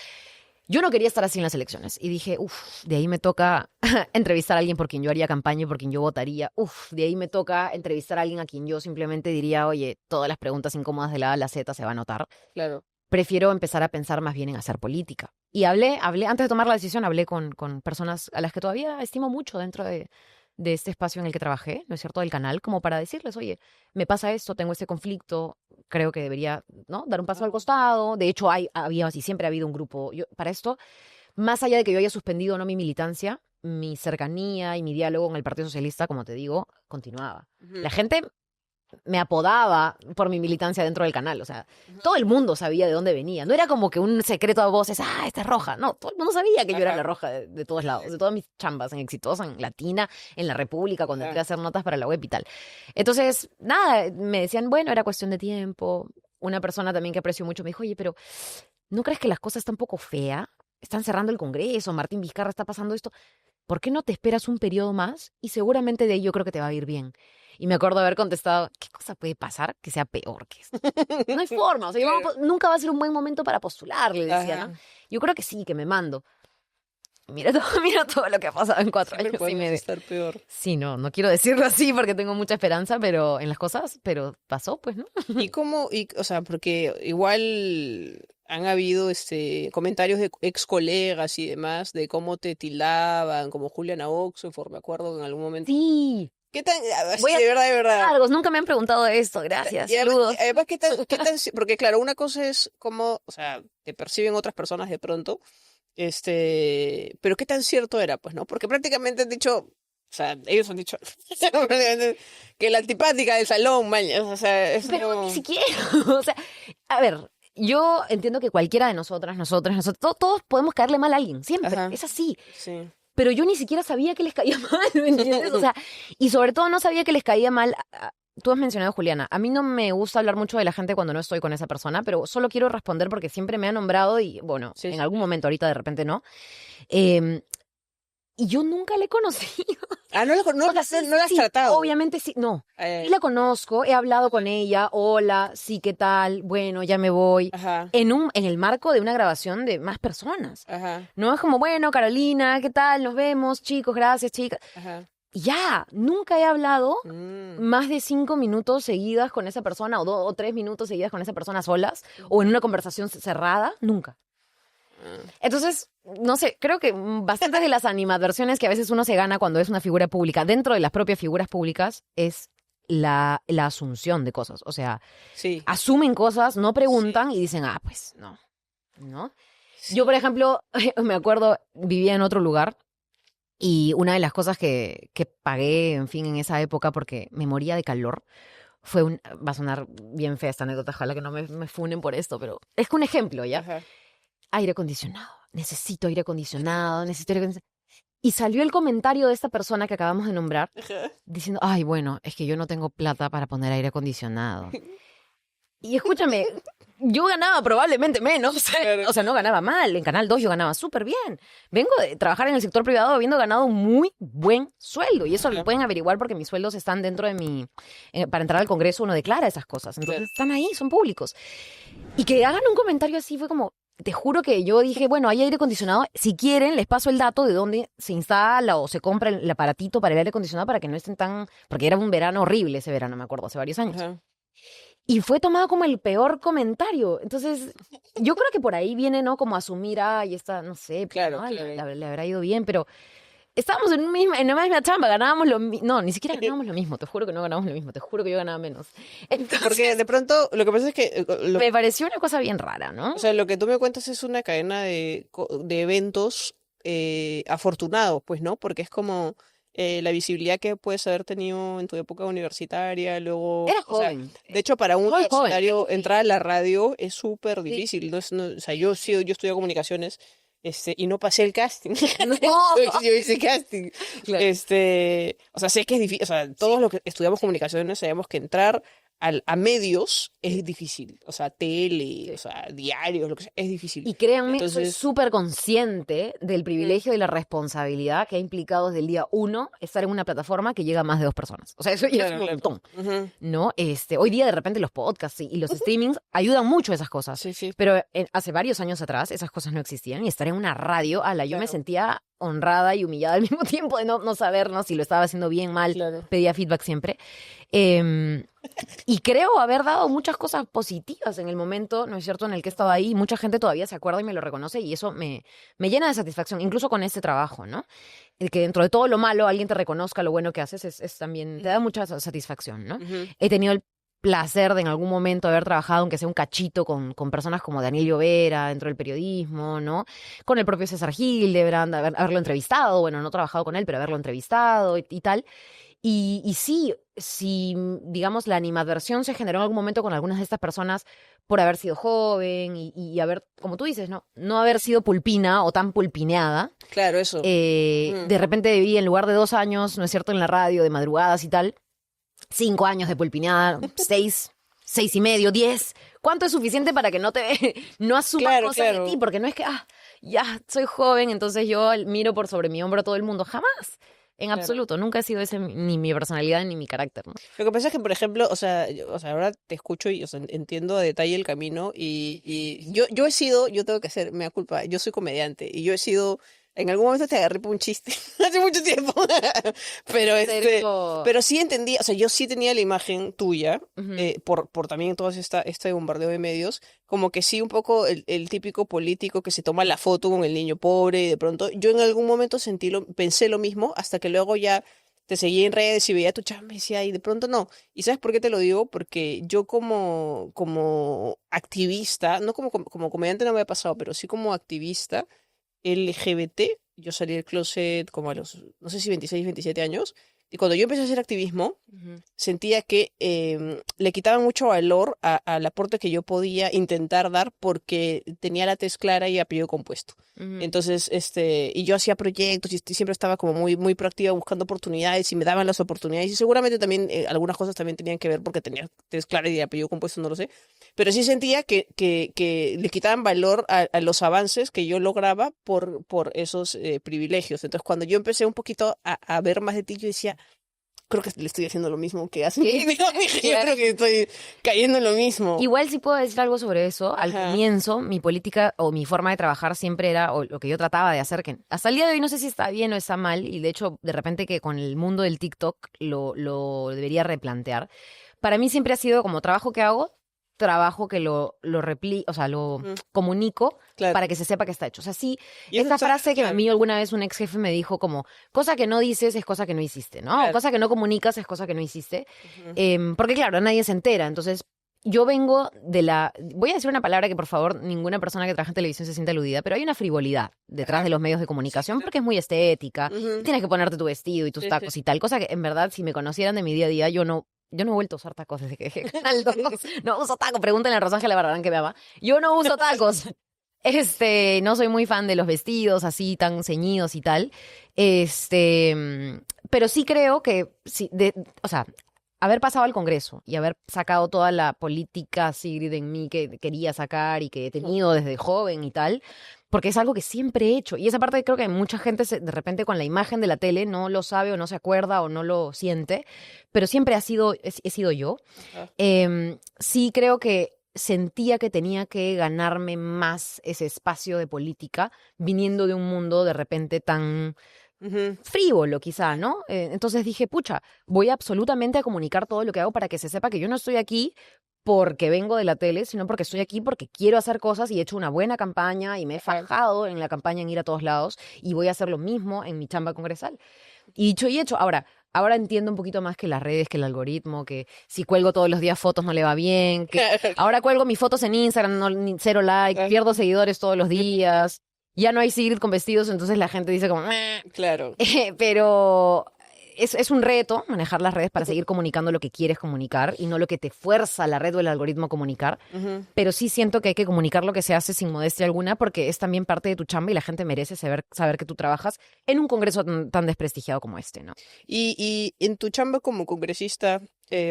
A: yo no quería estar así en las elecciones. Y dije, de ahí me toca entrevistar a alguien por quien yo haría campaña y por quien yo votaría. De ahí me toca entrevistar a alguien a quien yo simplemente diría, oye, todas las preguntas incómodas de la A a la Z se va a notar.
B: Claro.
A: Prefiero empezar a pensar más bien en hacer política. Y hablé, antes de tomar la decisión, hablé con personas a las que todavía estimo mucho dentro de este espacio en el que trabajé, ¿no es cierto?, del canal, como para decirles, oye, me pasa esto, tengo este conflicto, creo que debería, ¿no?, dar un paso al costado. De hecho, había y siempre ha habido un grupo. Para esto, más allá de que yo haya suspendido o no mi militancia, mi cercanía y mi diálogo con el Partido Socialista, como te digo, continuaba. La gente me apodaba por mi militancia dentro del canal. O sea, todo el mundo sabía de dónde venía. No era como que un secreto a voces, esta es roja. No, todo el mundo sabía que yo era la roja de todos lados, de todas mis chambas, en Exitosa, en Latina, en La República, cuando entré a hacer notas para la web y tal. Entonces, nada, me decían, bueno, era cuestión de tiempo. Una persona también que aprecio mucho me dijo, oye, pero ¿no crees que las cosas están un poco feas? Están cerrando el Congreso, Martín Vizcarra está pasando esto. ¿Por qué no te esperas un periodo más? Y seguramente de ahí yo creo que te va a ir bien. Y me acuerdo haber contestado, ¿qué cosa puede pasar que sea peor que esto? No hay forma, o sea, nunca va a ser un buen momento para postular, le decía, ¿no? Yo creo que sí, que me mando. mira todo, mira todo lo que ha pasado en 4 años
B: Siempre
A: y
B: podemos
A: medio.
B: estar peor.
A: Sí, no quiero decirlo así porque tengo mucha esperanza, pero en las cosas, pero pasó, pues, ¿no?
B: O sea, porque igual han habido comentarios de ex colegas y demás de cómo te tildaban, como Juliana Oxenford, me acuerdo en algún momento.
A: Sí,
B: ¿Qué tan,
A: voy a
B: de verdad, de verdad?
A: largos, nunca me han preguntado esto, gracias,
B: Y además,
A: saludos.
B: porque claro, una cosa es cómo, o sea, te perciben otras personas de pronto, pero qué tan cierto era, pues, ¿no? Porque prácticamente han dicho, o sea, ellos han dicho que la antipática del salón, maña, o sea, eso
A: Pero
B: no...
A: ni siquiera, o sea, a ver, yo entiendo que cualquiera de nosotros, todos podemos caerle mal a alguien, siempre,
B: Ajá,
A: es así.
B: sí.
A: Pero yo ni siquiera sabía que les caía mal, ¿me entiendes? O sea, y sobre todo no sabía que les caía mal. Tú has mencionado a Juliana. A mí no me gusta hablar mucho de la gente cuando no estoy con esa persona, pero solo quiero responder porque siempre me ha nombrado y, bueno,
B: Sí,
A: en
B: sí.
A: algún momento ahorita de repente no. Em, y yo nunca la he conocido.
B: Ah,
A: O sea, sí,
B: no la has
A: sí,
B: tratado.
A: obviamente sí, no. Sí
B: Eh,
A: la conozco, he hablado con ella, hola, sí, ¿qué tal? Bueno, ya me voy.
B: ajá,
A: En el marco de una grabación de más personas.
B: ajá,
A: No es como, bueno, Carolina, ¿qué tal? Nos vemos, chicos, gracias, chicas.
B: ajá.
A: Y ya, nunca he hablado
B: Mm,
A: más de 5 minutos seguidas con esa persona, o 3 minutos seguidas con esa persona solas, o en una conversación cerrada, nunca.
B: ah,
A: Entonces, no sé, creo que bastantes de las animadversiones que a veces uno se gana cuando es una figura pública, dentro de las propias figuras públicas, es la asunción de cosas. O sea,
B: sí,
A: asumen cosas, no
B: sí,
A: preguntan y dicen, ah, pues no, ¿no? Yo,
B: sí.
A: por ejemplo, me acuerdo, vivía en otro lugar y una de las cosas que pagué, en fin, en esa época, porque me moría de calor, va a sonar bien fea esta anécdota, ojalá que no me funen por esto, pero es que un ejemplo, ¿ya?
B: Ajá.
A: Aire acondicionado, necesito aire acondicionado, necesito aire acondicionado. Y salió el comentario de esta persona que acabamos de nombrar,
B: Ajá.
A: diciendo, ay, bueno, es que yo no tengo plata para poner aire acondicionado. Y escúchame, yo ganaba probablemente menos,
B: Claro,
A: o sea, no ganaba mal, en Canal 2 yo ganaba súper bien. Vengo de trabajar en el sector privado habiendo ganado un muy buen sueldo, y eso lo
B: ajá,
A: pueden averiguar porque mis sueldos están dentro de para entrar al Congreso uno declara esas cosas,
B: claro.
A: entonces están ahí, son públicos. Y que hagan un comentario así fue como, te juro que yo dije, bueno, hay aire acondicionado, si quieren les paso el dato de dónde se instala o se compra el aparatito para el aire acondicionado para que no estén tan, porque era un verano horrible ese verano, me acuerdo, hace varios años.
B: Ajá.
A: Y fue tomado como el peor comentario. Entonces, yo creo que por ahí viene, ¿no? Como asumir, ay, esta, no sé, pues,
B: Claro,
A: ¿no?
B: claro.
A: Le habrá ido bien, pero estábamos en la misma chamba, ganábamos lo mismo. No, ni siquiera ganábamos lo mismo, te juro que no ganábamos lo mismo, te juro que yo ganaba menos.
B: Porque
A: Entonces,
B: de pronto lo que pasa es que
A: me pareció una cosa bien rara,
B: o
A: ¿no?
B: sea, lo que tú me cuentas es una cadena de eventos afortunados, pues, ¿no? Porque es como la visibilidad que puedes haber tenido en tu época universitaria, luego,
A: Era
B: o sea,
A: joven,
B: de hecho, para un
A: soy joven.
B: universitario entrar a la radio es súper
A: Sí.
B: difícil, o sea, yo estudié comunicaciones, y no pasé el casting.
A: No.
B: Yo hice casting.
A: Claro.
B: O sea, sé que es difícil, o sea, todos los que estudiamos comunicaciones sabemos que entrar a medios es difícil. O sea, tele, o
A: Sí.
B: sea, diarios, lo que sea, es difícil.
A: Y créanme, soy
B: Entonces,
A: súper consciente del
B: mm,
A: privilegio y la responsabilidad que ha implicado desde el día uno estar en una plataforma que llega a más de 2 personas. O sea, eso ya es
B: claro,
A: un
B: claro.
A: montón.
B: Ujú.
A: ¿No? Hoy día de repente los podcasts y los streamings ayudan mucho a esas cosas,
B: Sí, sí,
A: pero hace varios años atrás esas cosas no existían y estar en una radio, yo me
B: claro,
A: sentía honrada y humillada al mismo tiempo de no saber, ¿no? Si lo estaba haciendo bien, mal,
B: claro.
A: pedía feedback siempre. Em, y creo haber dado muchas cosas positivas en el momento, ¿no es cierto?, en el que estaba ahí. Mucha gente todavía se acuerda y me lo reconoce y eso me llena de satisfacción, incluso con este trabajo, ¿no? El que dentro de todo lo malo alguien te reconozca lo bueno que haces es también, te da mucha satisfacción, ¿no?
B: Ujú.
A: He tenido el placer de en algún momento haber trabajado, aunque sea un cachito, con personas como Daniel Llovera dentro del periodismo, ¿no? Con el propio César Hildebrand, haberlo entrevistado, bueno, no he trabajado con él, pero haberlo entrevistado y tal. Y sí, si, digamos, la animadversión se generó en algún momento con algunas de estas personas por haber sido joven y haber, como tú dices, no haber sido pulpina o tan pulpineada.
B: Claro, eso. Ujú.
A: De repente viví en lugar de 2 años, ¿no es cierto?, en la radio, de madrugadas y tal, 5 años de pulpineada, 6, 6 y medio, 10. ¿Cuánto es suficiente para que no asuman
B: Claro,
A: cosas de
B: claro.
A: ti? Porque no es que, ya soy joven, entonces yo miro por sobre mi hombro a todo el mundo. Jamás. En
B: Claro.
A: absoluto, nunca ha sido ese ni mi personalidad ni mi carácter, ¿no?
B: Lo que pasa es que, por ejemplo, o sea, ahora te escucho y, o sea, entiendo a detalle el camino y yo he sido, yo tengo que hacer, me da culpa, yo soy comediante y yo he sido En algún momento te agarré por un chiste, hace mucho tiempo. Pero
A: ¿En serio?
B: pero sí entendía, o sea, yo sí tenía la imagen tuya,
A: Ujú,
B: por también todo este bombardeo de medios, como que sí un poco el típico político que se toma la foto con el niño pobre y de pronto yo en algún momento pensé lo mismo hasta que luego ya te seguí en redes y veía tu chamba y decía, y de pronto no. ¿Y sabes por qué te lo digo? Porque yo como activista, no como comediante no me ha pasado, pero sí como activista LGBT, yo salí del closet como a los, no sé si 26, 27 años, y cuando yo empecé a hacer activismo,
A: ujú,
B: sentía que le quitaban mucho valor al aporte que yo podía intentar dar porque tenía la tez clara y apellido compuesto.
A: ujú.
B: Entonces, y yo hacía proyectos y siempre estaba como muy proactiva buscando oportunidades y me daban las oportunidades y seguramente también algunas cosas también tenían que ver porque tenía tez clara y apellido compuesto, no lo sé, pero sí sentía que le quitaban valor a los avances que yo lograba por esos privilegios. Entonces, cuando yo empecé un poquito a ver más de ti, yo decía, creo que le estoy haciendo lo mismo que hace mi
A: Sí,
B: Yo
A: claro.
B: creo que estoy cayendo en lo mismo.
A: Igual sí puedo decir algo sobre eso. Al
B: Ajá.
A: comienzo, mi política o mi forma de trabajar siempre era, o lo que yo trataba de hacer, que hasta el día de hoy no sé si está bien o está mal, y de hecho, de repente que con el mundo del TikTok lo debería replantear. Para mí siempre ha sido como trabajo que hago, trabajo que lo o sea, lo
B: Ujú,
A: comunico
B: claro.
A: para que se sepa que está hecho. O sea, sí,
B: Y eso
A: esta
B: está,
A: frase que a
B: claro.
A: mí alguna vez un ex jefe me dijo como, cosa que no dices es cosa que no hiciste, ¿no? O
B: Claro.
A: cosa que no comunicas es cosa que no hiciste.
B: Ujú.
A: Porque claro, nadie se entera. Entonces, yo vengo de la... Voy a decir una palabra que por favor ninguna persona que trabaja en televisión se sienta aludida, pero hay una frivolidad detrás
B: Ajá.
A: de los medios de
B: Sí,
A: comunicación
B: claro.
A: porque es muy estética y
B: Ujú.
A: tienes que ponerte tu vestido y tus
B: Sí, sí.
A: tacos y tal, cosa que en verdad si me conocieran de mi día a día yo no he vuelto a usar tacos desde que dejé Canal 2. No uso tacos, pregúntenle a Rosángela Barragán que me ama. Yo no uso tacos. No soy muy fan de los vestidos así tan ceñidos y tal. Pero sí creo que, sí, o sea, haber pasado al Congreso y haber sacado toda la política así de mí que quería sacar y que he
B: Ujú.
A: tenido desde joven y tal, porque es algo que siempre he hecho. Y esa parte creo que mucha gente de repente con la imagen de la tele no lo sabe o no se acuerda o no lo siente, pero siempre he sido yo.
B: Ajá.
A: Sí creo que sentía que tenía que ganarme más ese espacio de política viniendo de un mundo de repente tan
B: Ujú.
A: frívolo quizá, ¿no? Entonces dije, pucha, voy absolutamente a comunicar todo lo que hago para que se sepa que yo no estoy aquí porque vengo de la tele, sino porque estoy aquí porque quiero hacer cosas y he hecho una buena campaña y me he
B: Ajá.
A: fajado en la campaña en ir a todos lados y voy a hacer lo mismo en mi chamba congresal. Y dicho y hecho, ahora entiendo un poquito más que las redes, que el algoritmo, que si cuelgo todos los días fotos no le va bien, que ahora cuelgo mis fotos en Instagram, cero like,
B: Ah,
A: pierdo seguidores todos los
B: ujú.
A: días, ya no hay Sigrid con vestidos, entonces la gente dice como, "Meh".
B: Claro.
A: Pero es un reto manejar las redes para seguir comunicando lo que quieres comunicar y no lo que te fuerza la red o el algoritmo a comunicar.
B: Ujú.
A: Pero sí siento que hay que comunicar lo que se hace sin modestia alguna porque es también parte de tu chamba y la gente merece saber que tú trabajas en un congreso tan desprestigiado como este, ¿no?
B: Y en tu chamba como congresista,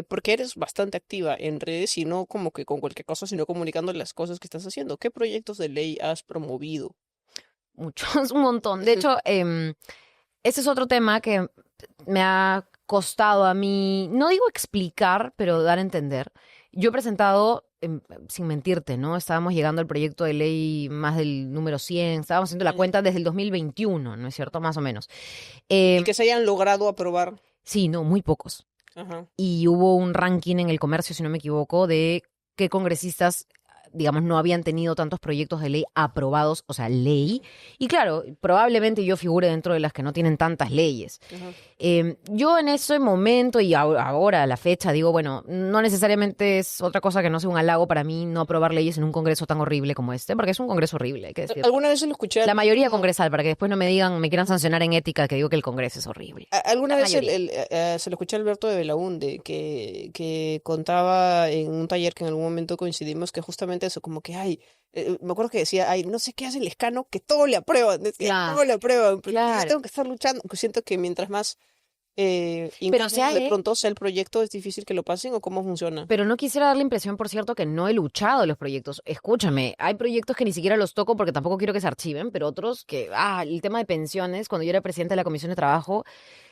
B: porque eres bastante activa en redes y no como que con cualquier cosa, sino comunicando las cosas que estás haciendo. ¿Qué proyectos de ley has promovido?
A: Muchos, un montón. De hecho, ese es otro tema que me ha costado a mí, no digo explicar, pero dar a entender. Yo he presentado, sin mentirte, ¿no? Estábamos llegando al proyecto de ley más del número 100, estábamos haciendo la
B: Ujú.
A: cuenta desde el 2021, ¿no es cierto? Más o menos.
B: Y
A: Eh,
B: que se hayan logrado aprobar.
A: sí, no, muy pocos.
B: Ajá.
A: Y hubo un ranking en el comercio, si no me equivoco, de qué congresistas, digamos, no habían tenido tantos proyectos de ley aprobados, o sea, ley. Y claro, probablemente yo figure dentro de las que no tienen tantas leyes.
B: Ajá.
A: Yo en ese momento y ahora a la fecha digo, bueno, no necesariamente es otra cosa que no sea un halago para mí no aprobar leyes en un congreso tan horrible como este, porque es un congreso horrible, hay que decirlo.
B: ¿Alguna vez se lo escuché al
A: La mayoría
B: mismo?
A: congresal, para que después no me digan, me quieran sancionar en ética que digo que el congreso es horrible.
B: Alguna
A: La
B: vez
A: mayoría.
B: se lo escuché a Alberto de Belaúnde que contaba en un taller que en algún momento coincidimos que justamente eso, como que, ay, me acuerdo que decía, ay, no sé qué hace el escano, que todo le aprueban, decía,
A: Claro,
B: todo le aprueban, pero yo
A: claro.
B: tengo que estar luchando, que siento que mientras más
A: Pero se
B: incómodo
A: ha
B: de pronto sea el proyecto, es difícil que lo pasen o cómo funciona.
A: Pero no quisiera dar la impresión, por cierto, que no he luchado los proyectos. Escúchame, hay proyectos que ni siquiera los toco porque tampoco quiero que se archiven, pero otros que, el tema de pensiones, cuando yo era presidenta de la Comisión de Trabajo,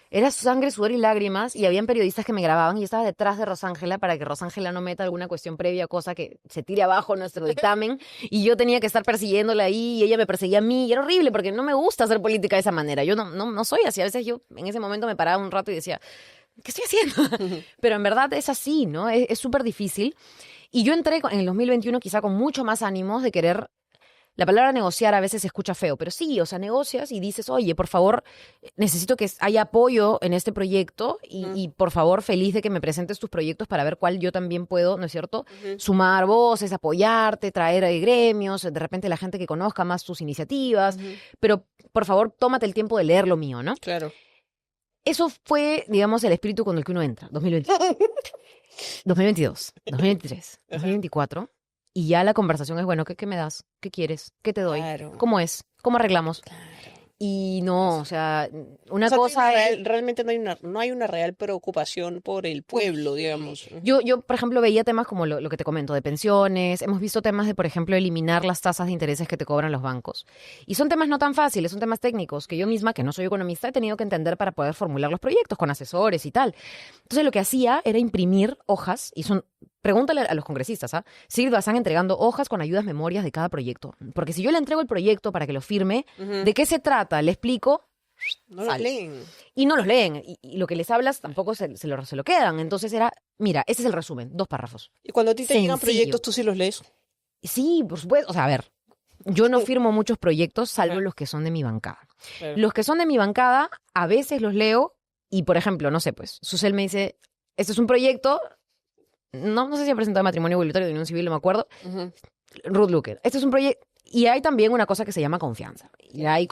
A: Era sangre, sudor y lágrimas, y habían periodistas que me grababan y yo estaba detrás de Rosángela para que Rosángela no meta alguna cuestión previa, cosa que se tire abajo nuestro dictamen, y yo tenía que estar persiguiéndola ahí, y ella me perseguía a mí, y era horrible porque no me gusta hacer política de esa manera. Yo no soy así. A veces yo en ese momento me paraba un rato y decía, ¿qué estoy haciendo? Pero en verdad es así, ¿no? Es súper difícil. Y yo entré en el 2021 quizá con mucho más ánimos de querer. La palabra negociar a veces se escucha feo, pero sí, o sea, negocias y dices, oye, por favor, necesito que haya apoyo en este proyecto y por favor, feliz de que me presentes tus proyectos para ver cuál yo también puedo, ¿no es cierto? Sumar voces, apoyarte, traer gremios, de repente la gente que conozca más tus iniciativas, pero por favor, tómate el tiempo de leer lo mío, ¿no?
B: Claro.
A: Eso fue, digamos, el espíritu con el que uno entra, 2020, 2022, 2023, 2024. Y ya la conversación es, bueno, ¿qué me das? ¿Qué quieres? ¿Qué te doy?
B: Claro.
A: ¿Cómo es? ¿Cómo arreglamos?
B: Claro.
A: Y no, o sea, una
B: O sea,
A: cosa es...
B: realmente no hay una real preocupación por el pueblo, digamos.
A: Yo, por ejemplo, veía temas como lo que te comento, de pensiones. Hemos visto temas de, por ejemplo, eliminar las tasas de intereses que te cobran los bancos. Y son temas no tan fáciles, son temas técnicos que yo misma, que no soy economista, he tenido que entender para poder formular los proyectos con asesores y tal. Entonces, lo que hacía era imprimir hojas, y son... Pregúntale a los congresistas, ¿ah? Sigrid Bazán entregando hojas con ayudas, memorias de cada proyecto. Porque si yo le entrego el proyecto para que lo firme, ¿de qué se trata? Le explico...
B: No lo leen.
A: Y no los leen. Y lo que les hablas tampoco se lo quedan. Entonces era, mira, ese es el resumen, 2 párrafos.
B: Y cuando a ti te llegan
A: Sencillo.
B: proyectos, tú sí los lees.
A: Sí, por supuesto. O sea, a ver, yo no firmo muchos proyectos, salvo los que son de mi bancada.
B: Claro.
A: Los que son de mi bancada, a veces los leo y, por ejemplo, no sé, pues, Susel me dice, este es un proyecto, no sé si ha presentado matrimonio igualitario de unión civil, no me acuerdo, Ruth Luque, este es un proyecto. Y hay también una cosa que se llama confianza. Y hay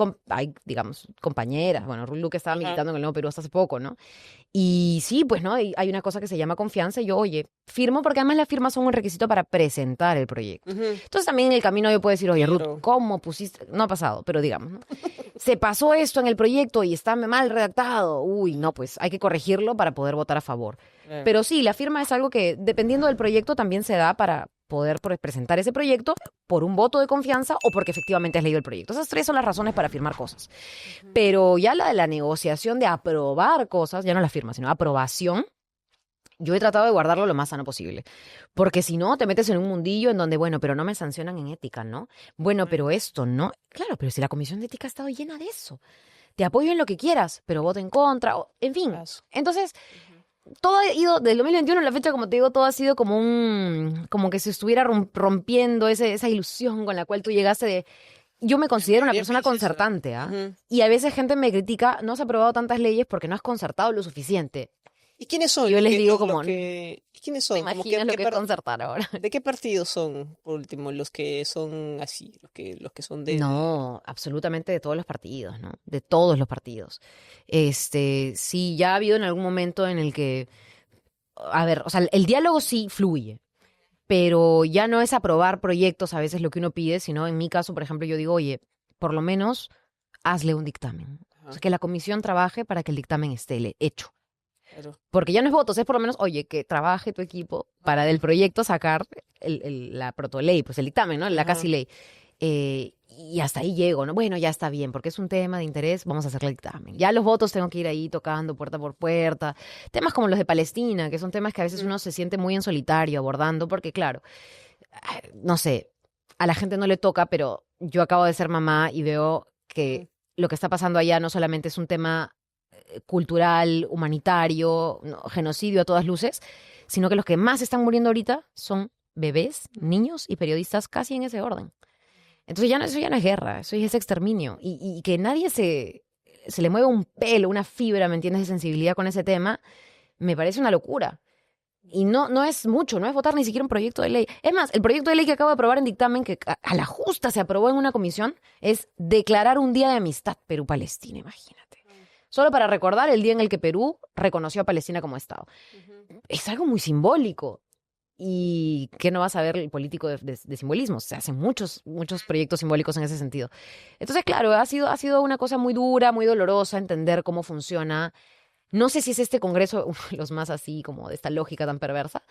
A: digamos, compañeras. Bueno, Ruth Luque estaba militando en el Nuevo Perú hasta hace poco, ¿no? Y sí, pues, ¿no? Hay una cosa que se llama confianza. Y yo, oye, firmo porque además las firmas son un requisito para presentar el proyecto. Entonces también en el camino yo puedo decir, oye, Ruth,
B: Claro.
A: ¿cómo pusiste? No ha pasado, pero digamos, ¿no? Se pasó esto en el proyecto y está mal redactado. Uy, no, pues hay que corregirlo para poder votar a favor.
B: Claro.
A: Pero sí, la firma es algo que, dependiendo del proyecto, también se da para poder presentar ese proyecto por un voto de confianza o porque efectivamente has leído el proyecto. Esas 3 son las razones para firmar cosas. Pero ya la de la negociación de aprobar cosas, ya no la firma, sino aprobación, yo he tratado de guardarlo lo más sano posible. Porque si no, te metes en un mundillo en donde, bueno, pero no me sancionan en ética, ¿no? Bueno, pero esto, ¿no? Claro, pero si la Comisión de Ética ha estado llena de eso. Te apoyo en lo que quieras, pero voto en contra, en fin. Entonces... Todo ha ido, del 2021 a la fecha, como te digo, todo ha sido como que se estuviera rompiendo esa ilusión con la cual tú llegaste de... Yo me considero una persona concertante, ¿ah? Y a veces gente me critica, no has aprobado tantas leyes porque no has concertado lo suficiente.
B: ¿Y quiénes son?
A: Yo les digo como...
B: ¿Quiénes son?
A: ¿Te imaginas lo que es concertar ahora?
B: ¿De qué partidos son, por último, los que son así, los que son de...
A: No, absolutamente de todos los partidos, ¿no? De todos los partidos. Sí, ya ha habido en algún momento en el que, a ver, o sea, el diálogo sí fluye, pero ya no es aprobar proyectos a veces lo que uno pide, sino en mi caso, por ejemplo, yo digo, oye, por lo menos hazle un dictamen. O sea, que la comisión trabaje para que el dictamen esté hecho.
B: Claro.
A: Porque ya no es votos, es por lo menos, oye, que trabaje tu equipo para del proyecto sacar la protoley, pues el dictamen, ¿no? La casi ley. Y hasta ahí llego, ¿no? Bueno, ya está bien, porque es un tema de interés, vamos a hacerle el dictamen. Ya los votos tengo que ir ahí tocando puerta por puerta. Temas como los de Palestina, que son temas que a veces uno se siente muy en solitario abordando, porque claro, no sé, a la gente no le toca, pero yo acabo de ser mamá y veo que lo que está pasando allá no solamente es un tema cultural, humanitario, ¿no? Genocidio a todas luces, sino que los que más están muriendo ahorita son bebés, niños y periodistas casi en ese orden. Entonces eso ya no es guerra, eso ya es exterminio. Y que nadie se le mueva un pelo, una fibra, ¿me entiendes?, de sensibilidad con ese tema, me parece una locura. Y no es mucho, no es votar ni siquiera un proyecto de ley. Es más, el proyecto de ley que acabo de aprobar en dictamen, que a la justa se aprobó en una comisión, es declarar un día de amistad Perú-Palestina, imagínate. Solo para recordar el día en el que Perú reconoció a Palestina como Estado. Es algo muy simbólico. Y que no vas a ver el político de simbolismo. Se hacen muchos proyectos simbólicos en ese sentido. Entonces, claro, ha sido una cosa muy dura, muy dolorosa entender cómo funciona. No sé si es este congreso los más así, como de esta lógica tan perversa,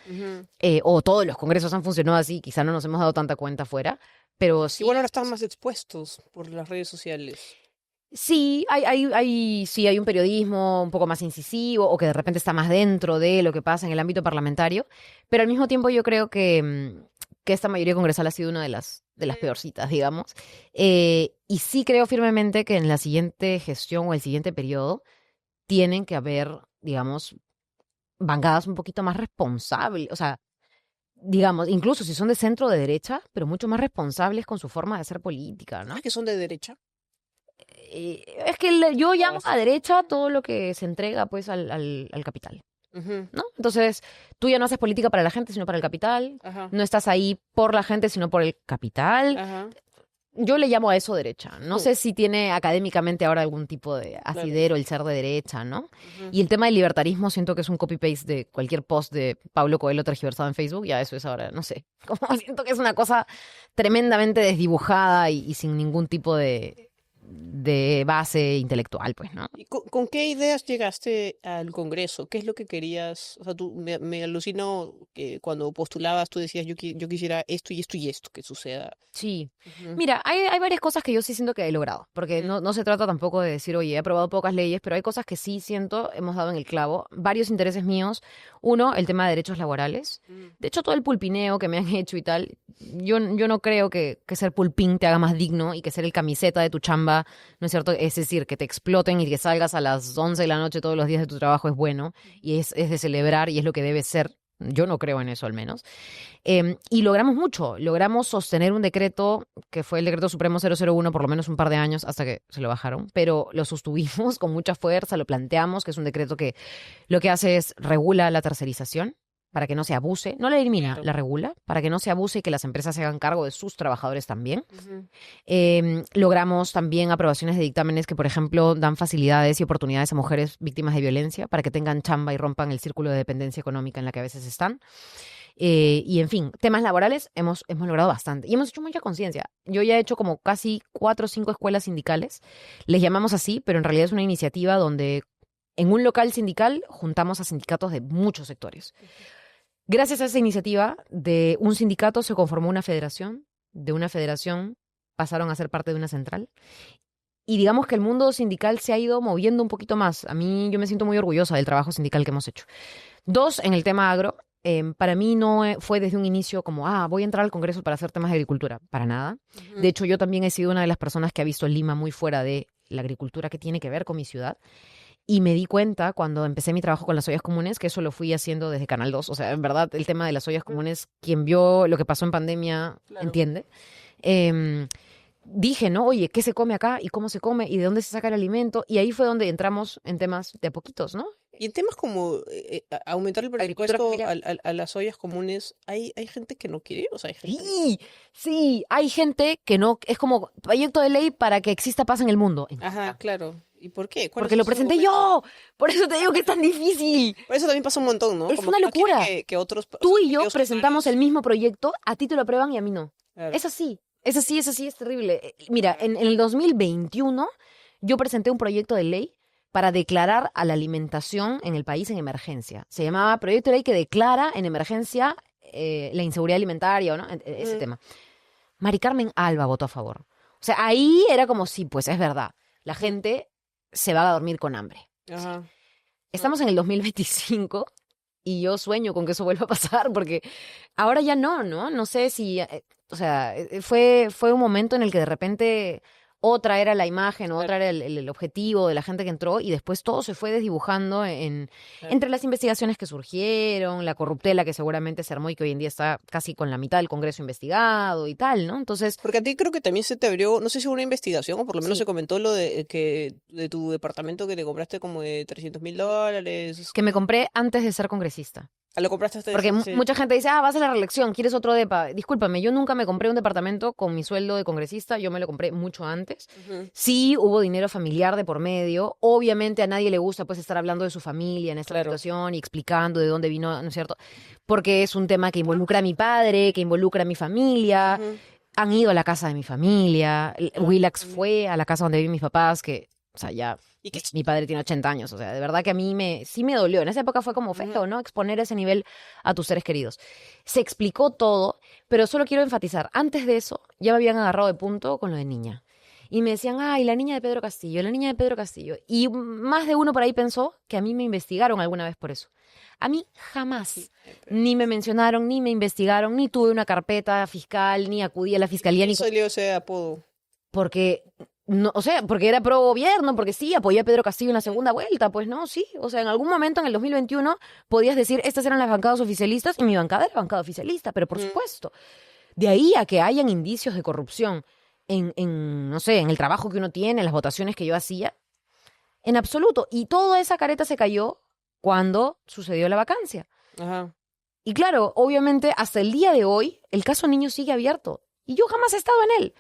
A: o todos los congresos han funcionado así, quizá no nos hemos dado tanta cuenta afuera, pero sí.
B: Igual ahora están más expuestos por las redes sociales.
A: Sí, sí, hay un periodismo un poco más incisivo o que de repente está más dentro de lo que pasa en el ámbito parlamentario, pero al mismo tiempo yo creo que esta mayoría congresal ha sido una de las peorcitas, digamos. Y sí creo firmemente que en la siguiente gestión o el siguiente periodo tienen que haber, digamos, bancadas un poquito más responsables, o sea, digamos, incluso si son de centro o de derecha, pero mucho más responsables con su forma de hacer política, ¿no?
B: ¿Sabes que son de derecha?
A: Es que yo llamo
B: Todas.
A: a derecha todo lo que se entrega pues al capital,
B: Ujú.
A: ¿no? Entonces, tú ya no haces política para la gente, sino para el capital.
B: Ajá,
A: No estás ahí por la gente, sino por el capital.
B: ajá,
A: Yo le llamo a eso derecha. No
B: mm,
A: sé si tiene académicamente ahora algún tipo de
B: claro.
A: asidero el ser de derecha, ¿no?
B: Ujú.
A: Y el tema del libertarismo siento que es un copy-paste de cualquier post de Pablo Coelho tergiversado en Facebook. Ya eso es ahora, no sé. Como siento que es una cosa tremendamente desdibujada y sin ningún tipo de base intelectual, pues, ¿no?
B: ¿Y con qué ideas llegaste al Congreso? ¿Qué es lo que querías? O sea, me alucino que cuando postulabas tú decías yo quisiera esto y esto y esto que suceda.
A: Sí.
B: Ujú,
A: Mira, hay varias cosas que yo sí siento que he logrado, porque
B: ujú,
A: no se trata tampoco de decir, oye, he aprobado pocas leyes, pero hay cosas que sí siento hemos dado en el clavo. Varios intereses míos. Uno, el tema de derechos laborales.
B: mm,
A: De hecho, todo el pulpineo que me han hecho y tal, yo no creo que ser pulpín te haga más digno y que ser el camiseta de tu chamba, ¿no es cierto? Es decir, que te exploten y que salgas a las 11 de la noche todos los días de tu trabajo es bueno y es de celebrar y es lo que debe ser. Yo no creo en eso al menos. Y logramos mucho, logramos sostener un decreto que fue el decreto supremo 001 por lo menos un par de años hasta que se lo bajaron, pero lo sostuvimos con mucha fuerza, lo planteamos, que es un decreto que lo que hace es regula la tercerización para que no se abuse, no la elimina,
B: claro.
A: la regula, para que no se abuse y que las empresas se hagan cargo de sus trabajadores también.
B: Ujú,
A: Logramos también aprobaciones de dictámenes que, por ejemplo, dan facilidades y oportunidades a mujeres víctimas de violencia para que tengan chamba y rompan el círculo de dependencia económica en la que a veces están. Y en fin, temas laborales hemos logrado bastante. Y hemos hecho mucha conciencia. Yo ya he hecho como casi 4 o 5 escuelas sindicales. Les llamamos así, pero en realidad es una iniciativa donde en un local sindical juntamos a sindicatos de muchos sectores. Gracias a esa iniciativa, de un sindicato se conformó una federación, de una federación pasaron a ser parte de una central. Y digamos que el mundo sindical se ha ido moviendo un poquito más. A mí yo me siento muy orgullosa del trabajo sindical que hemos hecho. Dos, en el tema agro, para mí no fue desde un inicio como, voy a entrar al Congreso para hacer temas de agricultura, para nada.
B: ujú,
A: De hecho, yo también he sido una de las personas que ha visto Lima muy fuera de la agricultura que tiene que ver con mi ciudad. Y me di cuenta cuando empecé mi trabajo con las ollas comunes, que eso lo fui haciendo desde Canal 2. O sea, en verdad, el tema de las ollas
B: ujú,
A: comunes, quien vio lo que pasó en pandemia,
B: claro.
A: entiende. Em, Dije, ¿no? Oye, ¿qué se come acá? ¿Y cómo se come? ¿Y de dónde se saca el alimento? Y ahí fue donde entramos en temas de a poquitos, ¿no?
B: Y en temas como aumentar el
A: Agricultura
B: presupuesto
A: familiar.
B: a las ollas comunes, hay gente que no quiere, o sea, hay gente.
A: Sí, sí, hay gente que no, es como proyecto de ley para que exista paz en el mundo. En
B: Ajá,
A: contra.
B: claro. ¿Y por qué? ¿Cuáles
A: Porque
B: son
A: lo
B: sus
A: presenté
B: argumentos?
A: yo. Por eso te digo que es tan difícil.
B: Por eso también pasa un montón, ¿no?
A: Es
B: Como
A: una
B: que no quieren
A: locura.
B: que otros, o
A: Tú
B: sea,
A: y
B: que
A: yo
B: los
A: presentamos el
B: usuarios.
A: mismo proyecto, a ti te lo aprueban y a mí no.
B: Claro.
A: Es así, es así, es así, es terrible. Mira, en el 2021 yo presenté un proyecto de ley para declarar a la alimentación en el país en emergencia. Se llamaba Proyecto de Ley que declara en emergencia la inseguridad alimentaria, ¿no? Ese
B: Ujú,
A: tema. Mari Carmen Alba votó a favor. O sea, ahí era como, sí, pues es verdad. La
B: ujú,
A: gente se va a dormir con hambre.
B: ajá. No.
A: Estamos en el 2025 y yo sueño con que eso vuelva a pasar porque ahora ya no, ¿no? No sé si, o sea, fue un momento en el que de repente otra era la imagen,
B: Claro,
A: otra era el objetivo de la gente que entró y después todo se fue desdibujando
B: claro.
A: entre las investigaciones que surgieron, la corruptela que seguramente se armó y que hoy en día está casi con la mitad del Congreso investigado y tal, ¿no? Entonces,
B: Porque a ti creo que también se te abrió, no sé si hubo una investigación o por lo menos se
A: sí,
B: comentó lo de que de tu departamento que te compraste como de $300.000.
A: que me compré antes de ser congresista.
B: Ah, lo compraste hasta
A: Porque
B: ese, sí.
A: mucha gente dice, vas a la reelección, ¿quieres otro depa? Discúlpame, yo nunca me compré un departamento con mi sueldo de congresista, yo me lo compré mucho antes.
B: Ujú,
A: Sí, hubo dinero familiar de por medio. Obviamente a nadie le gusta pues estar hablando de su familia en esta
B: claro.
A: situación y explicando de dónde vino, ¿no es cierto? Porque es un tema que involucra a mi padre, que involucra a mi familia.
B: Ujú,
A: Han ido a la casa de mi familia.
B: claro,
A: Willax
B: también.
A: fue a la casa donde viven mis papás, que, o sea, ya
B: ¿Y qué?
A: mi padre tiene 80 años, o sea, de verdad que a mí sí me dolió. En esa época fue como
B: Ujú,
A: feo, ¿no? Exponer ese nivel a tus seres queridos. Se explicó todo, pero solo quiero enfatizar, antes de eso ya me habían agarrado de punto con lo de niña. Y me decían, ay, la niña de Pedro Castillo, la niña de Pedro Castillo. Y más de uno por ahí pensó que a mí me investigaron alguna vez por eso. A mí jamás. Ni me mencionaron, ni me investigaron, ni tuve una carpeta fiscal, ni acudí a la fiscalía, ni...
B: Salió ese apodo.
A: Porque, no, o sea, porque era pro gobierno, porque sí, apoyé a Pedro Castillo en la segunda vuelta, pues no, sí. O sea, en algún momento en el 2021 podías decir, estas eran las bancadas oficialistas y mi bancada era bancada oficialista, pero por supuesto. De ahí a que hayan indicios de corrupción no sé, en el trabajo que uno tiene, en las votaciones que yo hacía, en absoluto. Y toda esa careta se cayó cuando sucedió la vacancia.
B: Ajá.
A: Y claro, obviamente, hasta el día de hoy, el caso Niño sigue abierto. Y yo jamás he estado en él.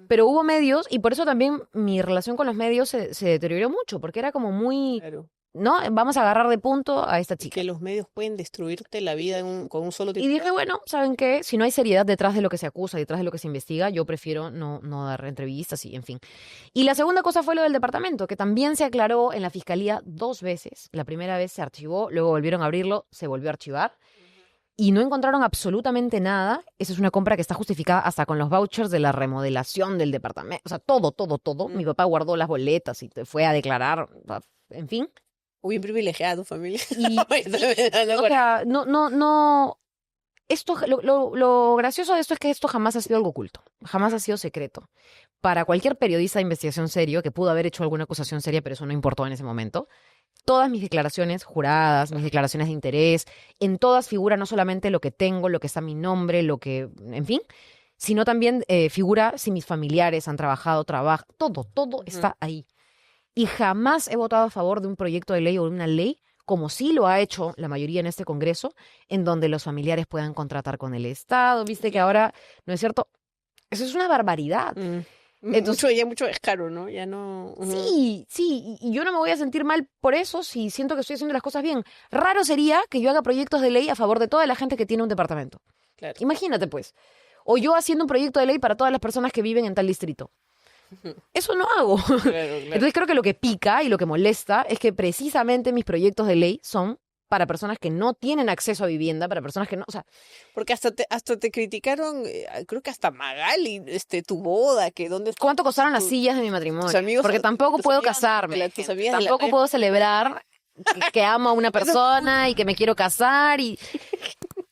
A: Pero hubo medios, y por eso también mi relación con los medios se deterioró mucho, porque era como muy,
B: Claro.
A: ¿no? Vamos a agarrar de punto a esta chica.
B: Que los medios pueden destruirte la vida con un solo
A: Y
B: titular.
A: dije, bueno, ¿saben qué? Si no hay seriedad detrás de lo que se acusa, detrás de lo que se investiga, yo prefiero no dar entrevistas y en fin. Y la segunda cosa fue lo del departamento, que también se aclaró en la fiscalía 2 veces. La primera vez se archivó, luego volvieron a abrirlo, se volvió a archivar. Y no encontraron absolutamente nada. Esa es una compra que está justificada hasta con los vouchers de la remodelación del departamento. O sea, todo. Mi papá guardó las boletas y fue a declarar, en fin.
B: Muy privilegiado, familia.
A: Y, o sea, no. Esto, lo gracioso de esto es que esto jamás ha sido algo oculto, jamás ha sido secreto. Para cualquier periodista de investigación serio que pudo haber hecho alguna acusación seria, pero eso no importó en ese momento, todas mis declaraciones juradas, mis declaraciones de interés, en todas figura no solamente lo que tengo, lo que está a mi nombre, lo que, en fin, sino también figura si mis familiares han trabajado, todo está ahí. Y jamás he votado a favor de un proyecto de ley o de una ley, como sí lo ha hecho la mayoría en este Congreso, en donde los familiares puedan contratar con el Estado. Viste que ahora, ¿no es cierto? Eso es una barbaridad. Entonces,
B: Ya mucho descaro, ¿no? Ya no...
A: sí, y yo no me voy a sentir mal por eso si siento que estoy haciendo las cosas bien. Raro sería que yo haga proyectos de ley a favor de toda la gente que tiene un departamento.
B: Claro.
A: Imagínate, pues. O yo haciendo un proyecto de ley para todas las personas que viven en tal distrito. Eso no hago.
B: Claro.
A: Entonces creo que lo que pica y lo que molesta es que precisamente mis proyectos de ley son para personas que no tienen acceso a vivienda, para personas que no, o sea,
B: Porque hasta te criticaron, creo que hasta Magali, tu boda, que dónde está
A: ¿cuánto costaron las
B: tu-
A: sillas de mi matrimonio?
B: tus amigos,
A: Porque tampoco
B: tus
A: puedo
B: amigos,
A: casarme,
B: tus amigas de la
A: tampoco puedo celebrar que amo a una persona y que me quiero casar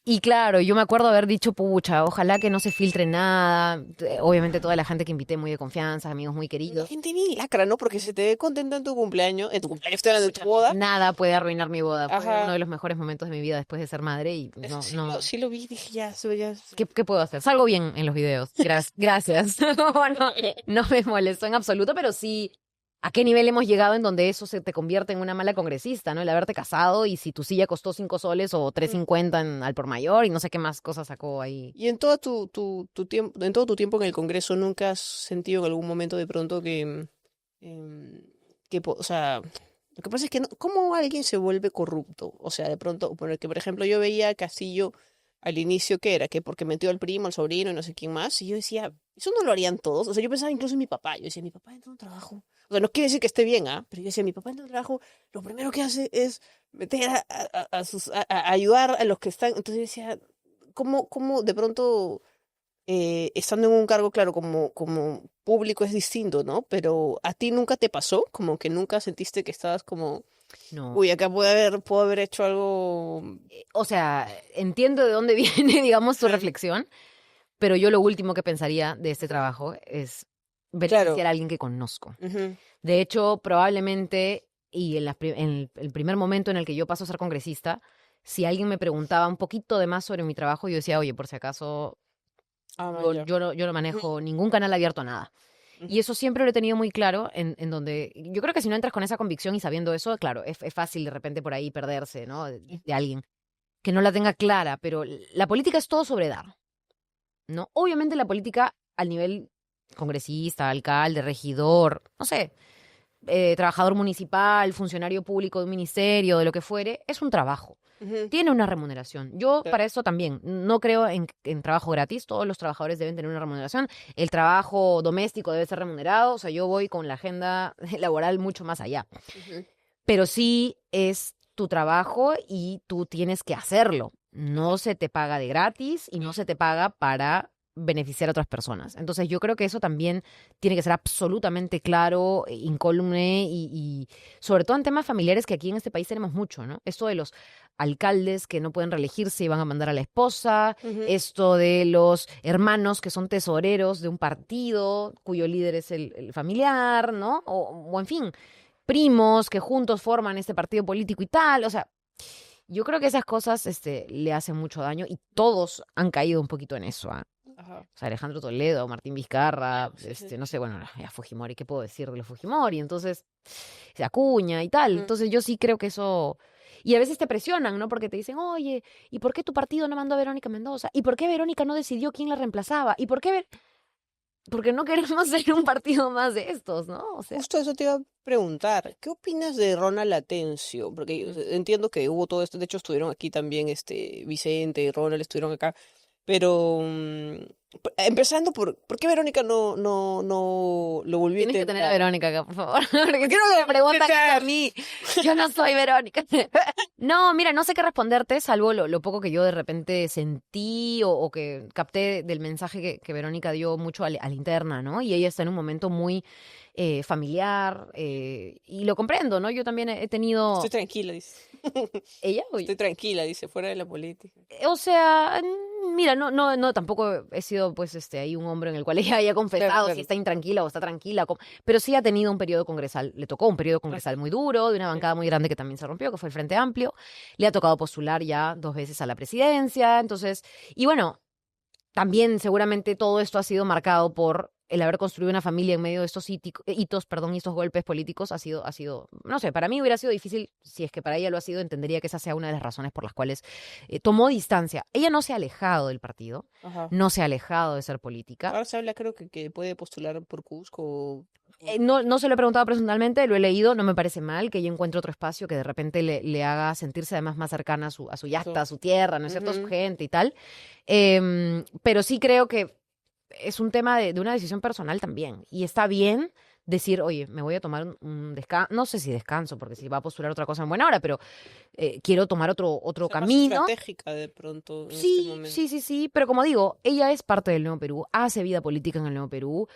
A: y claro, yo me acuerdo haber dicho, pucha, ojalá que no se filtre nada. Obviamente toda la gente que invité muy de confianza, amigos muy
B: La
A: queridos.
B: gente bien lacra, ¿no? Porque se te ve contenta en tu cumpleaños, estoy hablando de tu boda.
A: Nada puede arruinar mi boda. Fue
B: Ajá.
A: uno de los mejores momentos de mi vida después de ser madre y no,
B: Sí,
A: no.
B: sí lo vi, dije, ya, eso ya...
A: ¿Qué puedo hacer? Salgo bien en los videos. Gracias. No me molestó en absoluto, pero sí, ¿a qué nivel hemos llegado en donde eso se te convierte en una mala congresista, ¿no? El haberte casado y si tu silla costó 5 soles o 3.50 al por mayor y no sé qué más cosas sacó ahí.
B: Y en todo tu tiempo, en todo tu tiempo en el Congreso, ¿nunca has sentido en algún momento de pronto o sea, lo que pasa es que ¿cómo alguien se vuelve corrupto? O sea, de pronto, porque por ejemplo yo veía a Castillo al inicio que era, que porque metió al primo, al sobrino y no sé quién más, y yo decía, eso no lo harían todos. O sea, yo pensaba incluso en mi papá, yo decía, mi papá entra a un trabajo. O sea, no quiere decir que esté bien, ¿ah? Pero yo decía, mi papá entra a un trabajo, lo primero que hace es meter a ayudar a los que están. Entonces yo decía, ¿cómo de pronto estando en un cargo, claro, como público es distinto, ¿no? Pero a ti nunca te pasó, como que nunca sentiste que estabas como,
A: No.
B: uy, acá puedo haber hecho algo.
A: O sea, entiendo de dónde viene, digamos, tu reflexión, pero yo lo último que pensaría de este trabajo es beneficiar a alguien que conozco.
B: Ujú.
A: De hecho, probablemente, y en el primer momento en el que yo paso a ser congresista, si alguien me preguntaba un poquito de más sobre mi trabajo, yo decía, oye, por si acaso,
B: Ya.
A: yo no manejo ningún canal abierto a nada. Y eso siempre lo he tenido muy claro, en donde yo creo que si no entras con esa convicción y sabiendo eso, claro, es fácil de repente por ahí perderse, ¿no? De alguien que no la tenga clara, pero la política es todo sobre dar, ¿no? Obviamente la política al nivel congresista, alcalde, regidor, no sé, trabajador municipal, funcionario público de un ministerio, de lo que fuere, es un trabajo.
B: Ujú.
A: Tiene una remuneración. Yo
B: Claro.
A: para eso también no creo en trabajo gratis. Todos los trabajadores deben tener una remuneración. El trabajo doméstico debe ser remunerado. O sea, yo voy con la agenda laboral mucho más allá.
B: Ujú.
A: Pero sí es tu trabajo y tú tienes que hacerlo. No se te paga de gratis y no se te paga para beneficiar a otras personas. Entonces yo creo que eso también tiene que ser absolutamente claro, incólume y sobre todo en temas familiares que aquí en este país tenemos mucho, ¿no? Esto de los alcaldes que no pueden reelegirse y van a mandar a la esposa, esto de los hermanos que son tesoreros de un partido cuyo líder es el familiar, ¿no? O en fin, primos que juntos forman este partido político y tal, o sea, yo creo que esas cosas le hacen mucho daño y todos han caído un poquito en eso, ¿ah?
B: Ajá.
A: O sea, Alejandro Toledo, Martín Vizcarra,
B: Sí.
A: no sé, bueno, ya Fujimori, ¿qué puedo decir de los Fujimori? Entonces, se Acuña y tal. Entonces, yo sí creo que eso... Y a veces te presionan, ¿no? Porque te dicen, oye, ¿y por qué tu partido no mandó a Verónica Mendoza? ¿Y por qué Verónica no decidió quién la reemplazaba? ¿Y por qué... Porque no queremos ser un partido más de estos, ¿no? O sea...
B: Justo eso te iba a preguntar. ¿Qué opinas de Ronald Atencio? Porque yo entiendo que hubo todo esto. De hecho, estuvieron aquí también Vicente y Ronald estuvieron acá. Pero empezando ¿por qué Verónica no lo volvió a
A: Tienes que tener a
B: intentar?
A: Verónica acá, por favor. Porque quiero que me preguntan a mí. Yo no soy Verónica. No, mira, no sé qué responderte, salvo lo poco que yo de repente sentí o que capté del mensaje que Verónica dio mucho a la interna, ¿no? Y ella está en un momento muy familiar y lo comprendo, ¿no? Yo también he tenido...
B: Estoy tranquila, dice.
A: ¿Ella?
B: Estoy tranquila, dice, fuera de la política.
A: O sea, mira, no, tampoco he sido, pues, ahí un hombre en el cual ella haya confesado
B: Claro.
A: si está intranquila o está tranquila, pero sí ha tenido un periodo congresal, le tocó un periodo congresal muy duro, de una bancada muy grande que también se rompió, que fue el Frente Amplio, le ha tocado postular ya 2 veces a la presidencia, entonces, y bueno, también seguramente todo esto ha sido marcado por el haber construido una familia en medio de estos hitos, y estos golpes políticos ha sido, no sé, para mí hubiera sido difícil, si es que para ella lo ha sido, entendería que esa sea una de las razones por las cuales tomó distancia. Ella no se ha alejado del partido,
B: Ajá.
A: no se ha alejado de ser política.
B: Ahora se habla, creo que puede postular por Cusco.
A: No se lo he preguntado personalmente, lo he leído, no me parece mal que ella encuentre otro espacio que de repente le haga sentirse además más cercana a su yacta, a su tierra, ¿no es cierto?, a su gente y tal. Pero sí creo que es un tema de una decisión personal también. Y está bien decir, oye, me voy a tomar un descanso, no sé si descanso, porque si va a postular otra cosa en buena hora, pero quiero tomar otro
B: Ser más
A: camino.
B: estratégica de pronto en este
A: Sí,
B: momento.
A: sí, pero como digo, ella es parte del Nuevo Perú, hace vida política en el Nuevo Perú,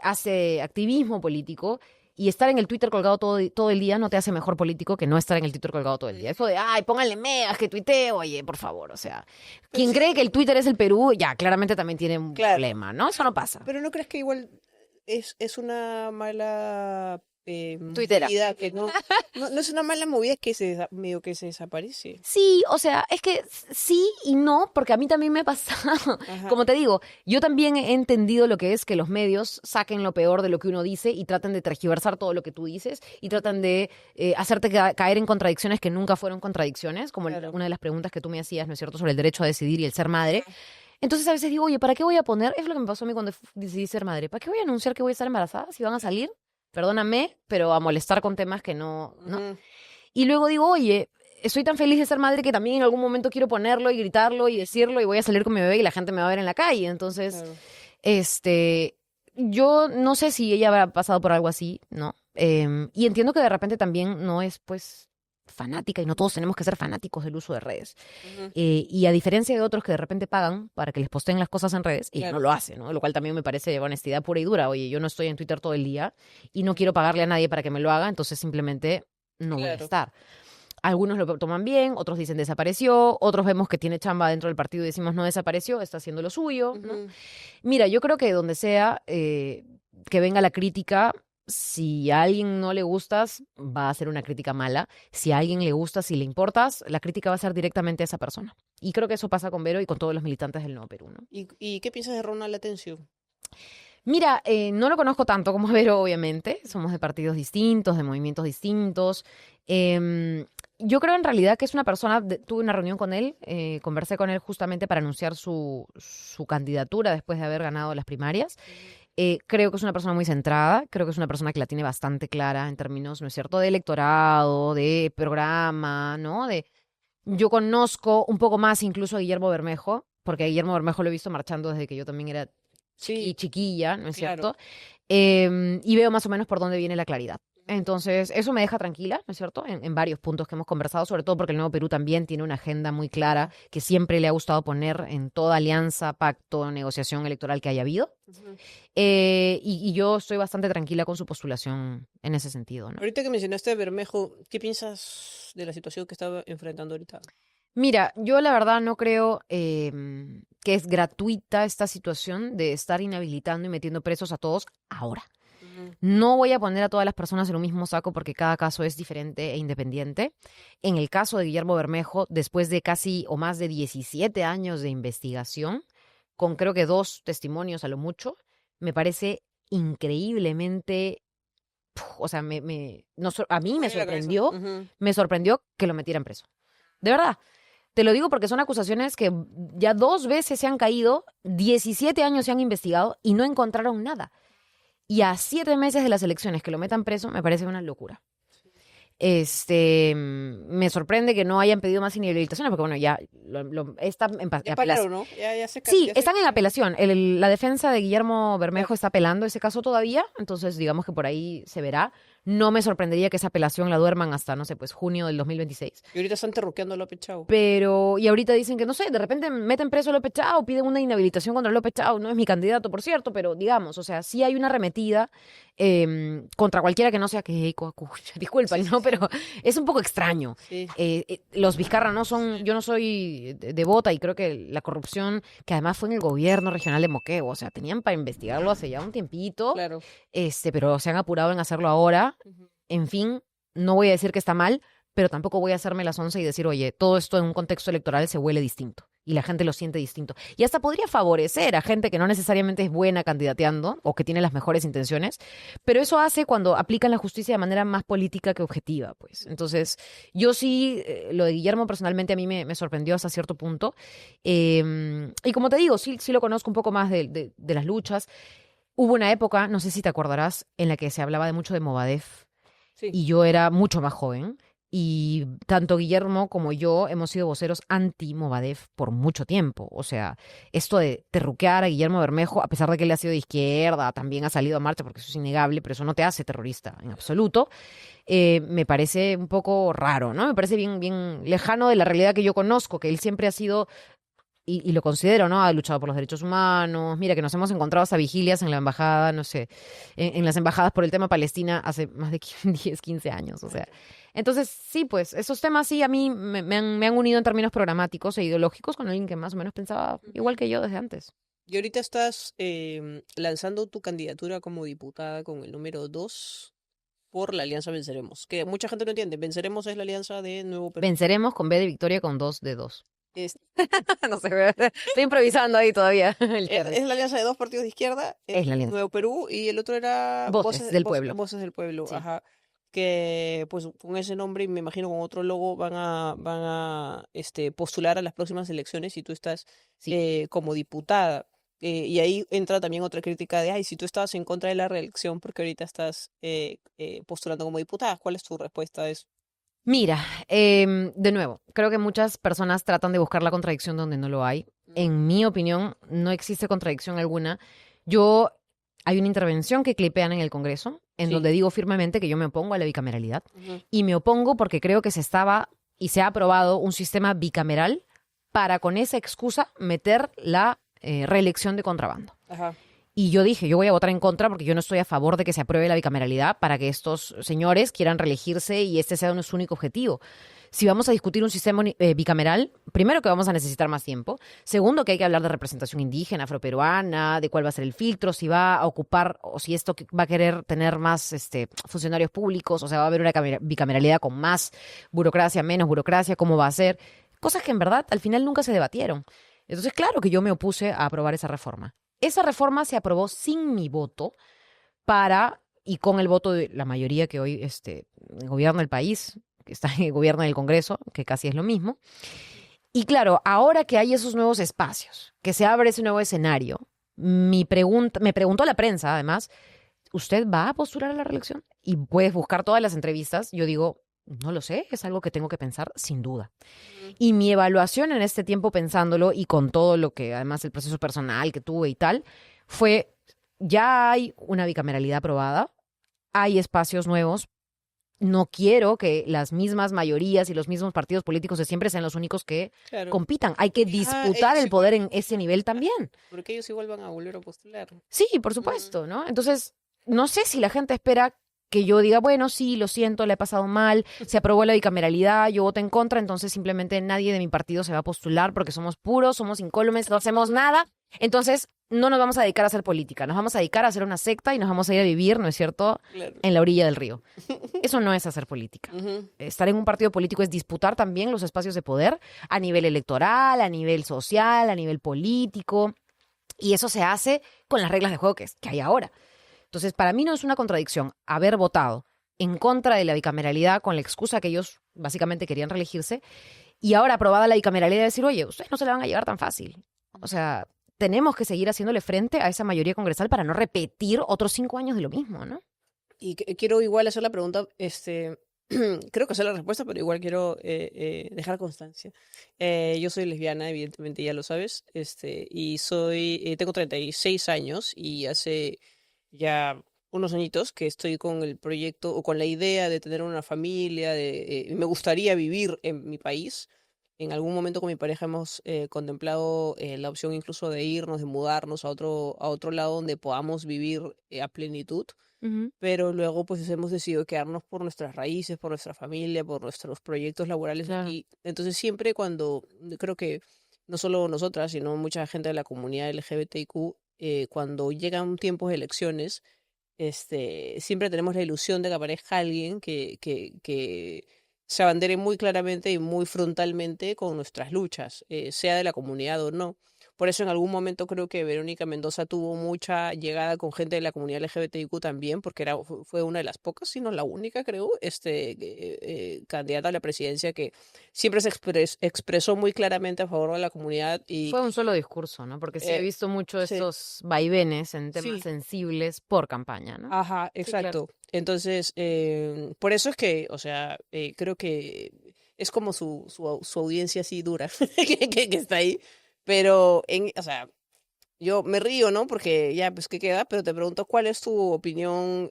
A: hace activismo político, y estar en el Twitter colgado todo el día no te hace mejor político que no estar en el Twitter colgado todo el día. Eso de, ay, pónganle megas que tuiteo, oye, por favor, o sea, quien
B: sí.
A: cree que el Twitter es el Perú, ya, claramente también tiene un
B: Claro.
A: problema, ¿no? Eso no pasa.
B: Pero ¿no crees que igual es una mala
A: Tuitera.
B: movida que no es una mala movida que medio que se desaparece?
A: Sí, o sea, es que sí y no, porque a mí también me ha pasado.
B: Ajá.
A: Como te digo, yo también he entendido lo que es que los medios saquen lo peor de lo que uno dice y traten de tergiversar todo lo que tú dices y tratan de hacerte caer en contradicciones que nunca fueron contradicciones, como
B: Claro.
A: una de las preguntas que tú me hacías, ¿no es cierto?, sobre el derecho a decidir y el ser madre. Entonces a veces digo, oye, ¿para qué voy a poner? Es lo que me pasó a mí cuando decidí ser madre. ¿Para qué voy a anunciar que voy a estar embarazada si van a salir? Perdóname, pero a molestar con temas que no.
B: Ujú.
A: Y luego digo, oye, estoy tan feliz de ser madre que también en algún momento quiero ponerlo y gritarlo y decirlo y voy a salir con mi bebé y la gente me va a ver en la calle. Entonces,
B: Claro.
A: yo no sé si ella habrá pasado por algo así, ¿no? Y entiendo que de repente también no es, pues, fanática y no todos tenemos que ser fanáticos del uso de redes.
B: Ujú.
A: Y a diferencia de otros que de repente pagan para que les posteen las cosas en redes, y
B: Claro.
A: no lo hace, ¿no? Lo cual también me parece honestidad pura y dura. Oye, yo no estoy en Twitter todo el día y no quiero pagarle a nadie para que me lo haga, entonces simplemente no voy a
B: Claro.
A: estar. Algunos lo toman bien, otros dicen desapareció, otros vemos que tiene chamba dentro del partido y decimos no desapareció, está haciendo lo suyo, ¿no?
B: Ujú.
A: Mira, yo creo que donde sea que venga la crítica, si a alguien no le gustas, va a ser una crítica mala. Si a alguien le gustas, si le importas, la crítica va a ser directamente a esa persona. Y creo que eso pasa con Vero y con todos los militantes del Nuevo Perú, ¿no?
B: ¿Y qué piensas de Ronald Atencio?
A: Mira, no lo conozco tanto como Vero, obviamente. Somos de partidos distintos, de movimientos distintos. Yo creo en realidad que es una persona, tuve una reunión con él, conversé con él justamente para anunciar su candidatura después de haber ganado las primarias. Creo que es una persona muy centrada, creo que es una persona que la tiene bastante clara en términos, ¿no es cierto?, de electorado, de programa, ¿no? Yo conozco un poco más incluso a Guillermo Bermejo, porque a Guillermo Bermejo lo he visto marchando desde que yo también era
B: Sí,
A: chiquilla, ¿no es
B: claro.
A: cierto? Y veo más o menos por dónde viene la claridad. Entonces, eso me deja tranquila, ¿no es cierto? En varios puntos que hemos conversado, sobre todo porque el Nuevo Perú también tiene una agenda muy clara que siempre le ha gustado poner en toda alianza, pacto, negociación electoral que haya habido. Y yo estoy bastante tranquila con su postulación en ese sentido, ¿no?
B: Ahorita que mencionaste a Bermejo, ¿qué piensas de la situación que está enfrentando ahorita?
A: Mira, yo la verdad no creo que es gratuita esta situación de estar inhabilitando y metiendo presos a todos ahora. No voy a poner a todas las personas en un mismo saco porque cada caso es diferente e independiente. En el caso de Guillermo Bermejo, después de casi o más de 17 años de investigación, con creo que 2 testimonios a lo mucho, me parece increíblemente, o sea, a mí
B: Muy en la cabeza.
A: me sorprendió que lo metieran preso. De verdad. Te lo digo porque son acusaciones que ya 2 veces se han caído, 17 años se han investigado y no encontraron nada. Y a 7 meses de las elecciones que lo metan preso me parece una locura. Me sorprende que no hayan pedido más inhabilitaciones porque, bueno, ya está en
B: Ya
A: apelación.
B: pararon, ¿no?
A: Sí,
B: Ya se...
A: están en apelación. La defensa de Guillermo Bermejo está apelando ese caso todavía, entonces digamos que por ahí se verá. No me sorprendería que esa apelación la duerman hasta, no sé, pues junio del 2026.
B: Y ahorita están terruqueando a López Chau.
A: Pero, y ahorita dicen que, no sé, de repente meten preso a López Chau, piden una inhabilitación contra López Chau, no es mi candidato, por cierto, pero digamos, o sea, sí hay una arremetida contra cualquiera que no sea Keiko Acuña, disculpen,
B: Sí,
A: ¿no?
B: sí,
A: Pero es un poco extraño.
B: sí.
A: Los Vizcarra no son, yo no soy devota y creo que la corrupción, que además fue en el gobierno regional de Moquegua, o sea, tenían para investigarlo hace ya un tiempito,
B: Claro.
A: pero se han apurado en hacerlo ahora. En fin, no voy a decir que está mal, pero tampoco voy a hacerme las 11 y decir, oye, todo esto en un contexto electoral se huele distinto y la gente lo siente distinto. Y hasta podría favorecer a gente que no necesariamente es buena candidateando o que tiene las mejores intenciones, pero eso hace cuando aplican la justicia de manera más política que objetiva, pues. Entonces, yo sí, lo de Guillermo personalmente a mí me sorprendió hasta cierto punto. Y como te digo, sí lo conozco un poco más de las luchas. Hubo una época, no sé si te acordarás, en la que se hablaba de mucho de Movadef
B: Sí.
A: y yo era mucho más joven. Y tanto Guillermo como yo hemos sido voceros anti-Movadef por mucho tiempo. O sea, esto de terruquear a Guillermo Bermejo, a pesar de que él ha sido de izquierda, también ha salido a marcha, porque eso es innegable, pero eso no te hace terrorista en absoluto, me parece un poco raro, ¿no? Me parece bien lejano de la realidad que yo conozco, que él siempre ha sido y lo considero, ¿no? Ha luchado por los derechos humanos. Mira, que nos hemos encontrado hasta vigilias en la embajada, no sé, en las embajadas por el tema Palestina hace más de 10, 15 años, o sea. Entonces, sí, pues, esos temas sí a mí me han unido en términos programáticos e ideológicos con alguien que más o menos pensaba igual que yo desde antes.
B: Y ahorita estás lanzando tu candidatura como diputada con el número 2 por la Alianza Venceremos. Que mucha gente no entiende. Venceremos es la alianza de Nuevo Perú.
A: Venceremos con B de victoria con 2 de 2.
B: Es,
A: No sé, estoy improvisando ahí todavía. El
B: es la alianza de 2 partidos de izquierda,
A: Es la alianza.
B: Nuevo Perú, y el otro era
A: Voces del pueblo.
B: Voces del Pueblo,
A: Sí.
B: ajá. Que pues con ese nombre y me imagino con otro logo van a postular a las próximas elecciones y tú estás
A: Sí.
B: como diputada. Y ahí entra también otra crítica de, ay, si tú estabas en contra de la reelección, porque ahorita estás postulando como diputada, ¿cuál es tu respuesta a eso?
A: Mira, de nuevo, creo que muchas personas tratan de buscar la contradicción donde no lo hay. En mi opinión, no existe contradicción alguna. Hay una intervención que clipean en el Congreso, en
B: Sí.
A: donde digo firmemente que yo me opongo a la bicameralidad.
B: Ujú.
A: Y me opongo porque creo que se estaba y se ha aprobado un sistema bicameral para con esa excusa meter la reelección de contrabando.
B: Ajá.
A: Y yo dije, yo voy a votar en contra porque yo no estoy a favor de que se apruebe la bicameralidad para que estos señores quieran reelegirse y este sea su único objetivo. Si vamos a discutir un sistema bicameral, primero que vamos a necesitar más tiempo. Segundo, que hay que hablar de representación indígena, afroperuana, de cuál va a ser el filtro, si va a ocupar o si esto va a querer tener más funcionarios públicos, o sea, va a haber una bicameralidad con más burocracia, menos burocracia, cómo va a ser. Cosas que en verdad al final nunca se debatieron. Entonces, claro que yo me opuse a aprobar esa reforma. Esa reforma se aprobó sin mi voto y con el voto de la mayoría que hoy gobierna el país, que está en el gobierno del Congreso, que casi es lo mismo. Y claro, ahora que hay esos nuevos espacios, que se abre ese nuevo escenario, me preguntó la prensa, además, ¿usted va a postular a la reelección? Y puedes buscar todas las entrevistas. Yo digo, no lo sé, es algo que tengo que pensar sin duda. Y mi evaluación en este tiempo pensándolo y con todo lo que, además el proceso personal que tuve y tal, fue, ya hay una bicameralidad aprobada, hay espacios nuevos no quiero que las mismas mayorías y los mismos partidos políticos de siempre sean los únicos que
B: Claro.
A: compitan. Hay que disputar
B: ellos
A: el poder
B: igual.
A: en ese nivel también.
B: Porque ellos igual van a volver a postular.
A: Sí, por supuesto, ¿no? Entonces, no sé si la gente espera que yo diga, bueno, sí, lo siento, le he pasado mal, se aprobó la bicameralidad, yo voto en contra, entonces simplemente nadie de mi partido se va a postular porque somos puros, somos incólumes, no hacemos nada. Entonces, no nos vamos a dedicar a hacer política, nos vamos a dedicar a hacer una secta y nos vamos a ir a vivir, ¿no es cierto?,
B: Claro.
A: en la orilla del río. Eso no es hacer política.
B: Ujú.
A: Estar en un partido político es disputar también los espacios de poder a nivel electoral, a nivel social, a nivel político. Y eso se hace con las reglas de juego que hay ahora. Entonces, para mí no es una contradicción haber votado en contra de la bicameralidad con la excusa que ellos básicamente querían reelegirse y ahora aprobada la bicameralidad decir, oye, ustedes no se la van a llevar tan fácil. O sea, tenemos que seguir haciéndole frente a esa mayoría congresal para no repetir otros 5 años de lo mismo, ¿no?
B: Y quiero igual hacer la pregunta, creo que sé la respuesta, pero igual quiero dejar constancia. Yo soy lesbiana, evidentemente ya lo sabes, y tengo 36 años y hace ya unos añitos que estoy con el proyecto o con la idea de tener una familia, me gustaría vivir en mi país. En algún momento con mi pareja hemos contemplado la opción incluso de irnos, de mudarnos a otro lado donde podamos vivir a plenitud,
A: Ujú.
B: pero luego pues hemos decidido quedarnos por nuestras raíces, por nuestra familia, por nuestros proyectos laborales
A: Claro.
B: aquí. Entonces siempre creo que no solo nosotras, sino mucha gente de la comunidad LGBTIQ, cuando llegan tiempos de elecciones, siempre tenemos la ilusión de que aparezca alguien que se abandere muy claramente y muy frontalmente con nuestras luchas, sea de la comunidad o no. Por eso en algún momento creo que Verónica Mendoza tuvo mucha llegada con gente de la comunidad LGBTIQ también, porque fue una de las pocas, si no la única, creo, candidata a la presidencia que siempre se expresó muy claramente a favor de la comunidad y
A: Fue un solo discurso, ¿no? Porque sí he
B: eh,
A: visto mucho
B: sí,
A: estos vaivenes en temas
B: sí,
A: sensibles por campaña, ¿no?
B: ajá,
A: Sí, claro.
B: exacto. Entonces, por eso es que, o sea, creo que es como su audiencia así dura que está ahí. Pero, o sea, yo me río, ¿no? Porque ya, pues, ¿qué queda? Pero te pregunto, ¿cuál es tu opinión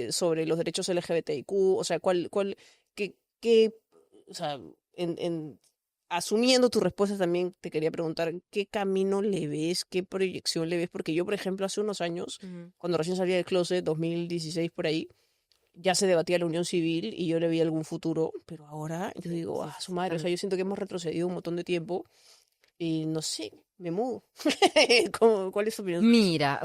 B: sobre los derechos LGBTIQ? O sea, qué, o sea, asumiendo tu respuesta también te quería preguntar, ¿qué camino le ves? ¿Qué proyección le ves? Porque yo, por ejemplo, hace unos años,
A: Ujú.
B: cuando recién salía del closet, 2016 por ahí, ya se debatía la unión civil y yo le veía algún futuro, pero ahora yo digo,
A: Sí,
B: ah, su
A: sí,
B: madre, o sea, yo siento que hemos retrocedido un montón de tiempo y no sé, me mudo. ¿Cuál es tu opinión?
A: Mira,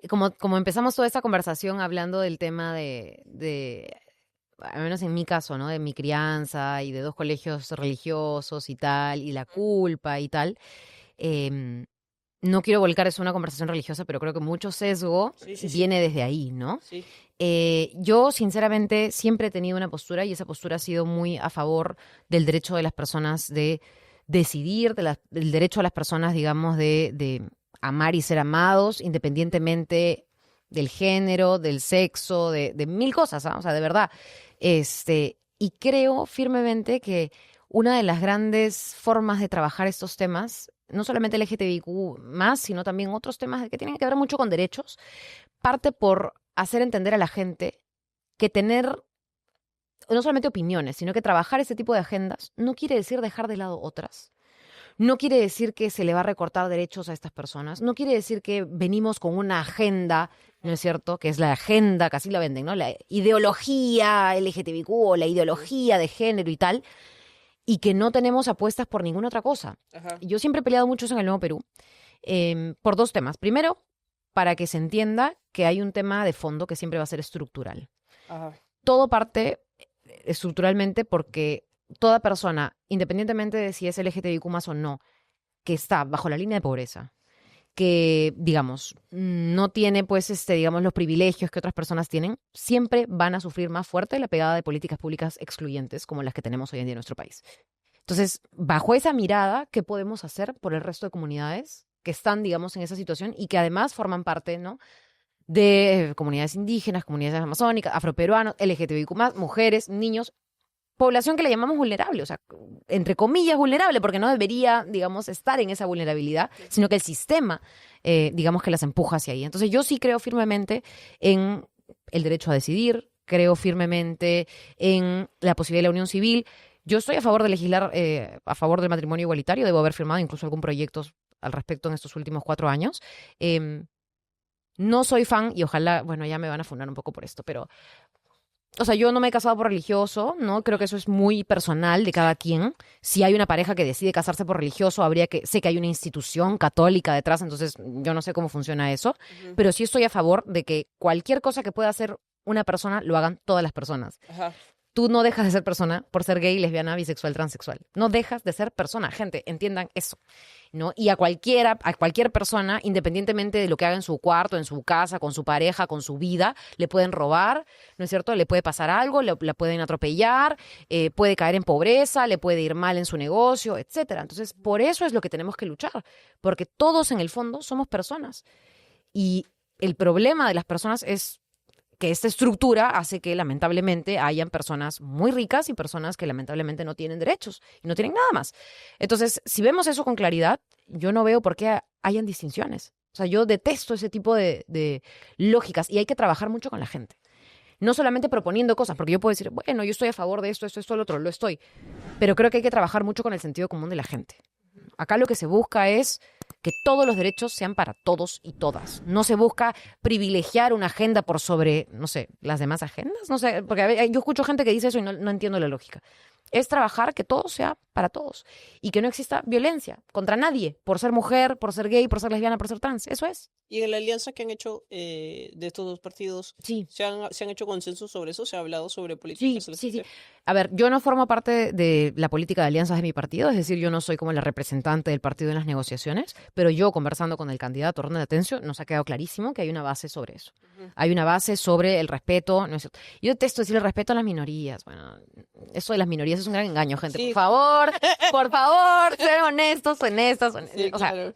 A: como empezamos toda esta conversación hablando del tema al menos en mi caso, ¿no? De mi crianza y de 2 colegios religiosos y tal, y la culpa y tal, em, no quiero volcar eso a una conversación religiosa, pero creo que mucho sesgo
B: Sí, sí, sí,
A: viene desde ahí, ¿no?
B: sí.
A: Yo, sinceramente, siempre he tenido una postura y esa postura ha sido muy a favor del derecho de las personas de decidir, del derecho a las personas, digamos, de amar y ser amados, independientemente del género, del sexo, de mil cosas, ¿ah? O sea, de verdad. Y creo firmemente que una de las grandes formas de trabajar estos temas, no solamente LGTBIQ más, sino también otros temas que tienen que ver mucho con derechos, parte por hacer entender a la gente que tener no solamente opiniones, sino que trabajar ese tipo de agendas no quiere decir dejar de lado otras. No quiere decir que se le va a recortar derechos a estas personas. No quiere decir que venimos con una agenda, ¿no es cierto? Que es la agenda, casi la venden, ¿no? La ideología LGTBIQ o la ideología de género y tal, y que no tenemos apuestas por ninguna otra cosa.
B: Ajá,
A: Yo siempre he peleado mucho eso en el Nuevo Perú, por 2 temas. Primero, para que se entienda que hay un tema de fondo que siempre va a ser estructural.
B: ajá,
A: Todo parte estructuralmente porque toda persona, independientemente de si es LGTBIQ más o no, que está bajo la línea de pobreza, que, digamos, no tiene, pues, digamos, los privilegios que otras personas tienen, siempre van a sufrir más fuerte la pegada de políticas públicas excluyentes como las que tenemos hoy en día en nuestro país. Entonces, bajo esa mirada, ¿qué podemos hacer por el resto de comunidades que están, digamos, en esa situación y que además forman parte, ¿no?, de comunidades indígenas, comunidades amazónicas, afroperuanos, LGTBIQ+, mujeres, niños, población que le llamamos vulnerable, o sea, entre comillas vulnerable, porque no debería, digamos, estar en esa vulnerabilidad, sino que el sistema, digamos, que las empuja hacia ahí. Entonces, yo sí creo firmemente en el derecho a decidir, creo firmemente en la posibilidad de la unión civil. Yo estoy a favor de legislar a favor del matrimonio igualitario. Debo haber firmado incluso algún proyecto al respecto en estos últimos 4 años. No soy fan, y ojalá, bueno, ya me van a funar un poco por esto, pero, o sea, yo no me he casado por religioso, ¿no? Creo que eso es muy personal de cada quien. Si hay una pareja que decide casarse por religioso, sé que hay una institución católica detrás, entonces yo no sé cómo funciona eso, pero sí estoy a favor de que cualquier cosa que pueda hacer una persona, lo hagan todas las personas.
B: Ajá.
A: Tú no dejas de ser persona por ser gay, lesbiana, bisexual, transexual. No dejas de ser persona. Gente, entiendan eso, ¿no? Y a cualquier persona, independientemente de lo que haga en su cuarto, en su casa, con su pareja, con su vida, le pueden robar, ¿no es cierto? Le puede pasar algo, la pueden atropellar, puede caer en pobreza, le puede ir mal en su negocio, etcétera. Entonces, por eso es lo que tenemos que luchar, porque todos en el fondo somos personas. Y el problema de las personas es que esta estructura hace que lamentablemente hayan personas muy ricas y personas que lamentablemente no tienen derechos y no tienen nada más. Entonces, si vemos eso con claridad, yo no veo por qué hayan distinciones. O sea, yo detesto ese tipo de lógicas y hay que trabajar mucho con la gente. No solamente proponiendo cosas, porque yo puedo decir, bueno, yo estoy a favor de esto, lo otro, lo estoy. Pero creo que hay que trabajar mucho con el sentido común de la gente. Acá lo que se busca es que todos los derechos sean para todos y todas. No se busca privilegiar una agenda por sobre, no sé, las demás agendas. No sé, porque yo escucho gente que dice eso y no entiendo la lógica. Es trabajar que todo sea para todos y que no exista violencia contra nadie por ser mujer, por ser gay, por ser lesbiana, por ser trans. Eso es.
B: Y en la alianza que han hecho de estos dos partidos,
A: Sí.
B: ¿se han hecho consensos sobre eso? ¿Se ha hablado sobre
A: Sí,
B: políticas
A: sí, sí.
B: LGBT?
A: A ver, yo no formo parte de la política de alianzas de mi partido, es decir, yo no soy como la representante del partido en las negociaciones, pero yo conversando con el candidato Ronald Atencio nos ha quedado clarísimo que hay una base sobre eso. Hay una base sobre el respeto. No es cierto. Yo detesto decir el respeto a las minorías. Bueno, eso de las minorías es un gran engaño, gente.
B: Sí.
A: Por favor, sean honestos, honestas.
B: Sí,
A: O sea,
B: claro.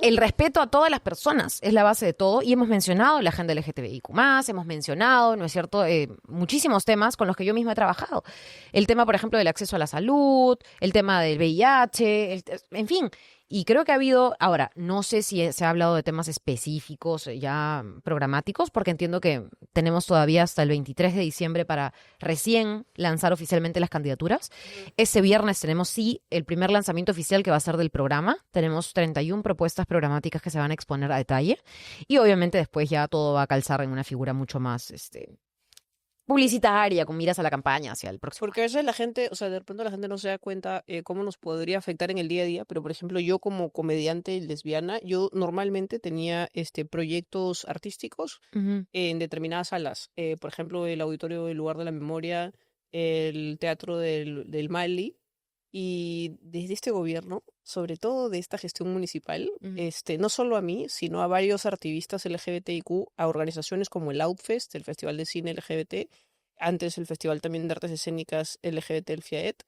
A: el respeto a todas las personas es la base de todo y hemos mencionado la agenda LGTBIQ+, hemos mencionado, ¿no es cierto?, muchísimos temas con los que yo misma he trabajado. El tema, por ejemplo, del acceso a la salud, el tema del VIH, en fin. Y creo que ha habido, ahora, no sé si se ha hablado de temas específicos ya programáticos, porque entiendo que tenemos todavía hasta el 23 de diciembre para recién lanzar oficialmente las candidaturas. Ese viernes tenemos, sí, el primer lanzamiento oficial que va a ser del programa. Tenemos 31 propuestas programáticas que se van a exponer a detalle. Y obviamente después ya todo va a calzar en una figura mucho más publicitaria, con miras a la campaña hacia el próximo
B: Porque a veces la gente, o sea, de repente la gente no se da cuenta cómo nos podría afectar en el día a día, pero por ejemplo, yo como comediante lesbiana, yo normalmente tenía proyectos artísticos
A: año.
B: en determinadas salas. Por ejemplo, el Auditorio del Lugar de la Memoria, el Teatro del Mali. Y desde este gobierno, sobre todo de esta gestión municipal,
A: Ujú.
B: no solo a mí, sino a varios activistas LGBTIQ, a organizaciones como el Outfest, el Festival de Cine LGBT, antes el Festival también de Artes Escénicas LGBT, el FIAET,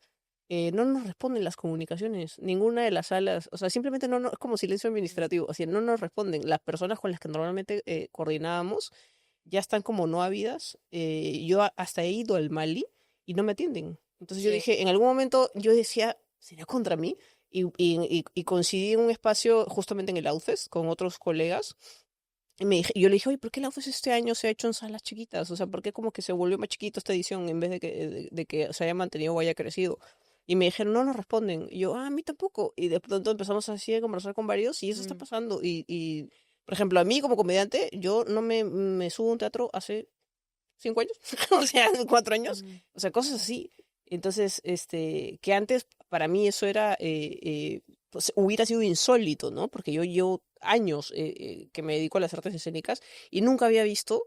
B: no nos responden las comunicaciones, ninguna de las salas, o sea, simplemente es como silencio administrativo, o sea, no nos responden. Las personas con las que normalmente coordinábamos ya están como no habidas. Yo hasta he ido al Mali y no me atienden. Entonces yo
A: Sí.
B: dije, en algún momento yo decía, ¿sería contra mí? Y coincidí en un espacio justamente en el Outfest con otros colegas. Yo le dije, oye, ¿por qué el Outfest este año se ha hecho en salas chiquitas? O sea, ¿por qué como que se volvió más chiquito esta edición en vez de que se haya mantenido o haya crecido? Y me dijeron, no nos responden. Y yo, a mí tampoco. Y de pronto empezamos así a conversar con varios y eso está pasando. Por ejemplo, a mí como comediante, yo no me subo a un teatro hace 5 años, o sea, 4 años,
A: Ujú.
B: o sea, cosas así. Entonces, que antes para mí eso era, pues hubiera sido insólito, ¿no? Porque yo llevo años que me dedico a las artes escénicas y nunca había visto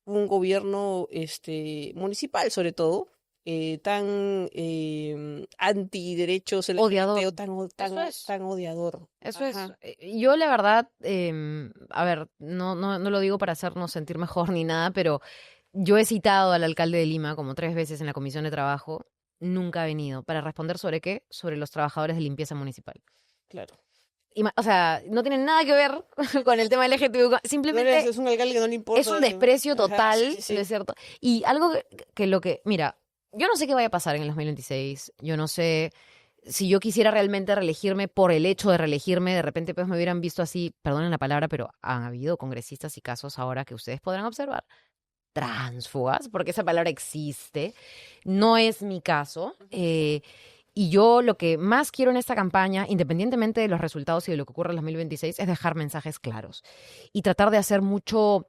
B: un gobierno municipal, sobre todo, tan antiderechos LGBT
A: Odiador.
B: o
A: Eso es.
B: tan odiador.
A: Eso es.
B: Ajá.
A: Yo la verdad, a ver, no lo digo para hacernos sentir mejor ni nada, pero yo he citado al alcalde de Lima como 3 veces en la comisión de trabajo. Nunca ha venido. ¿Para responder sobre qué? Sobre los trabajadores de limpieza municipal.
B: Claro.
A: O sea, no tienen nada que ver con el tema LGTB. Simplemente
B: Es un alcalde que no le importa
A: es un
B: eso.
A: desprecio
B: Ajá,
A: total,
B: sí,
A: ¿no
B: sí.
A: es cierto? Y algo mira, yo no sé qué vaya a pasar en el 2026. Yo no sé si yo quisiera realmente reelegirme por el hecho de reelegirme, de repente pues me hubieran visto así, perdonen la palabra, pero han habido congresistas y casos ahora que ustedes podrán observar, tránsfugas, porque esa palabra existe. No es mi caso. Y yo lo que más quiero en esta campaña, independientemente de los resultados y de lo que ocurra en 2026, es dejar mensajes claros y tratar de hacer mucho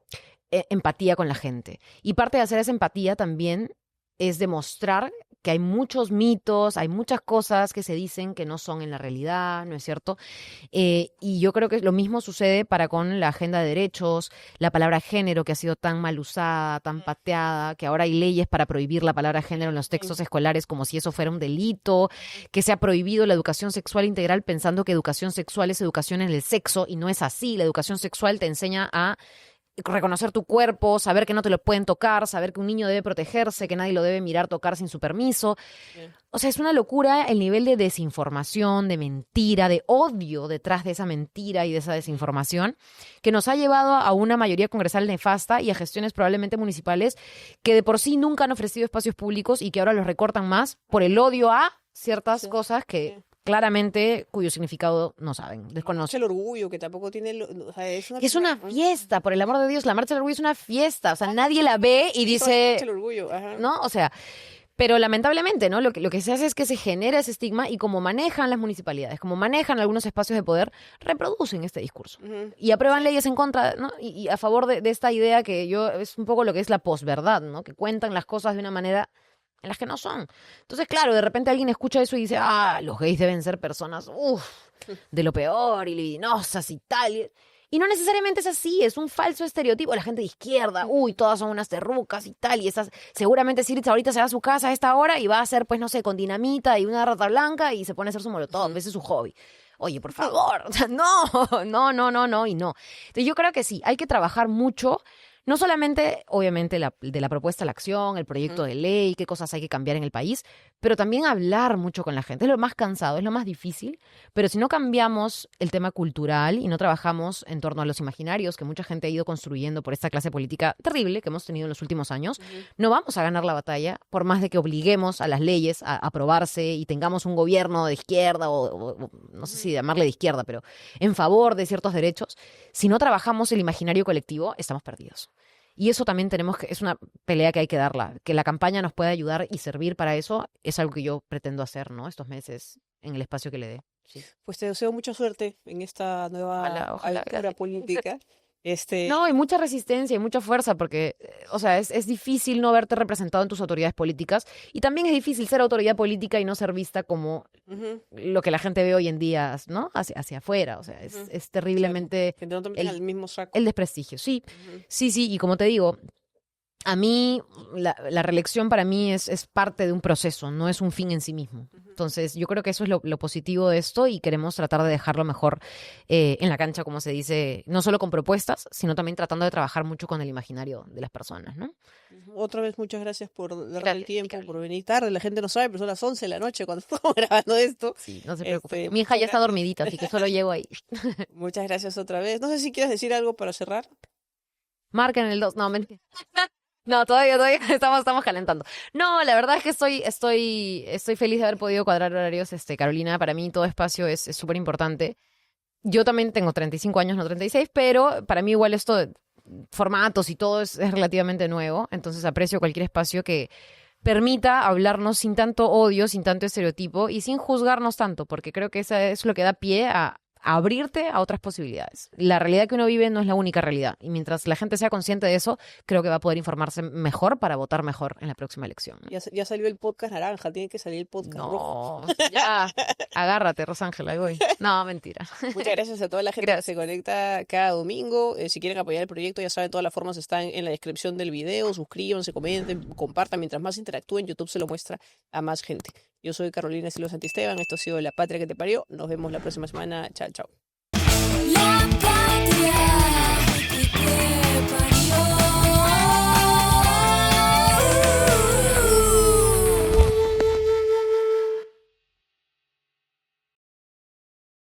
A: empatía con la gente. Y parte de hacer esa empatía también es demostrar que hay muchos mitos, hay muchas cosas que se dicen que no son en la realidad, ¿no es cierto? Y yo creo que lo mismo sucede para con la agenda de derechos, la palabra género que ha sido tan mal usada, tan pateada, que ahora hay leyes para prohibir la palabra género en los textos escolares como si eso fuera un delito, que se ha prohibido la educación sexual integral pensando que educación sexual es educación en el sexo y no es así. La educación sexual te enseña a reconocer tu cuerpo, saber que no te lo pueden tocar, saber que un niño debe protegerse, que nadie lo debe mirar, tocar sin su permiso. O sea, es una locura el nivel de desinformación, de mentira, de odio detrás de esa mentira y de esa desinformación que nos ha llevado a una mayoría congresal nefasta y a gestiones probablemente municipales que de por sí nunca han ofrecido espacios públicos y que ahora los recortan más por el odio a ciertas cosas que claramente cuyo significado no saben, desconocen.
B: El orgullo, que tampoco tiene... O sea,
A: Es una fiesta, por el amor de Dios, la Marcha del Orgullo es una fiesta, o sea, nadie la ve y dice...
B: El orgullo, ajá.
A: ¿No? O sea, pero lamentablemente, ¿no? Lo que se hace es que se genera ese estigma y como manejan las municipalidades, como manejan algunos espacios de poder, reproducen este discurso. Y aprueban leyes en contra, ¿no? Y a favor de esta idea que es un poco lo que es la posverdad, ¿no? Que cuentan las cosas de una manera en las que no son. Entonces, claro, de repente alguien escucha eso y dice, los gays deben ser personas, de lo peor y libidinosas y tal. Y no necesariamente es así, es un falso estereotipo. La gente de izquierda, todas son unas terrucas y tal. Y esas, seguramente Siritz ahorita se va a su casa a esta hora y va a hacer, pues, no sé, con dinamita y una rata blanca y se pone a hacer su molotov. Ese es su hobby. Oye, por favor, o sea, no y no. Entonces yo creo que sí, hay que trabajar mucho. No solamente, obviamente, de la propuesta a la acción, el proyecto de ley, qué cosas hay que cambiar en el país, pero también hablar mucho con la gente. Es lo más cansado, es lo más difícil, pero si no cambiamos el tema cultural y no trabajamos en torno a los imaginarios que mucha gente ha ido construyendo por esta clase política terrible que hemos tenido en los últimos años, no vamos a ganar la batalla, por más de que obliguemos a las leyes a aprobarse y tengamos un gobierno de izquierda o no sé si llamarle de izquierda, pero en favor de ciertos derechos. Si no trabajamos el imaginario colectivo, estamos perdidos. Y eso también es una pelea que hay que darla. Que la campaña nos pueda ayudar y servir para eso es algo que yo pretendo hacer, ¿no? Estos meses en el espacio que le dé. Sí.
B: Pues te deseo mucha suerte en esta nueva aventura política.
A: No, hay mucha resistencia y mucha fuerza porque, o sea, es difícil no verte representado en tus autoridades políticas y también es difícil ser autoridad política y no ser vista como lo que la gente ve hoy en día, ¿no? Hacia afuera, o sea, es terriblemente...
B: Que no te meten al mismo saco.
A: El desprestigio, sí. Sí, y como te digo... A mí, la reelección para mí es parte de un proceso, no es un fin en sí mismo. Entonces, yo creo que eso es lo positivo de esto y queremos tratar de dejarlo mejor en la cancha, como se dice, no solo con propuestas, sino también tratando de trabajar mucho con el imaginario de las personas, ¿no?
B: Otra vez, muchas gracias por darte el tiempo, por venir tarde. La gente no sabe, pero son las 11 de la noche cuando estamos grabando esto.
A: Sí, no se preocupe. Mi hija ya está dormidita, así que solo llego ahí.
B: Muchas gracias otra vez. No sé si quieres decir algo para cerrar.
A: Marquen el 2. No, mentira. No, todavía estamos calentando. No, la verdad es que estoy feliz de haber podido cuadrar horarios, Carolina. Para mí todo espacio es súper importante. Yo también tengo 35 años, no 36, pero para mí igual esto de formatos y todo es relativamente nuevo. Entonces aprecio cualquier espacio que permita hablarnos sin tanto odio, sin tanto estereotipo y sin juzgarnos tanto, porque creo que eso es lo que da pie a abrirte a otras posibilidades. La realidad que uno vive no es la única realidad. Y mientras la gente sea consciente de eso, creo que va a poder informarse mejor para votar mejor en la próxima elección.
B: Ya salió el podcast naranja, tiene que salir el podcast rojo.
A: Ya, agárrate, Rosángela, ahí voy. No, mentira.
B: Muchas gracias a toda la gente que se conecta cada domingo. Si quieren apoyar el proyecto, ya saben, todas las formas están en la descripción del video. Suscríbanse, comenten, compartan. Mientras más interactúen, YouTube se lo muestra a más gente. Yo soy Carolina Silva Santisteban, esto ha sido La Patria que te parió. Nos vemos la próxima semana. Chao, chao. La Patria.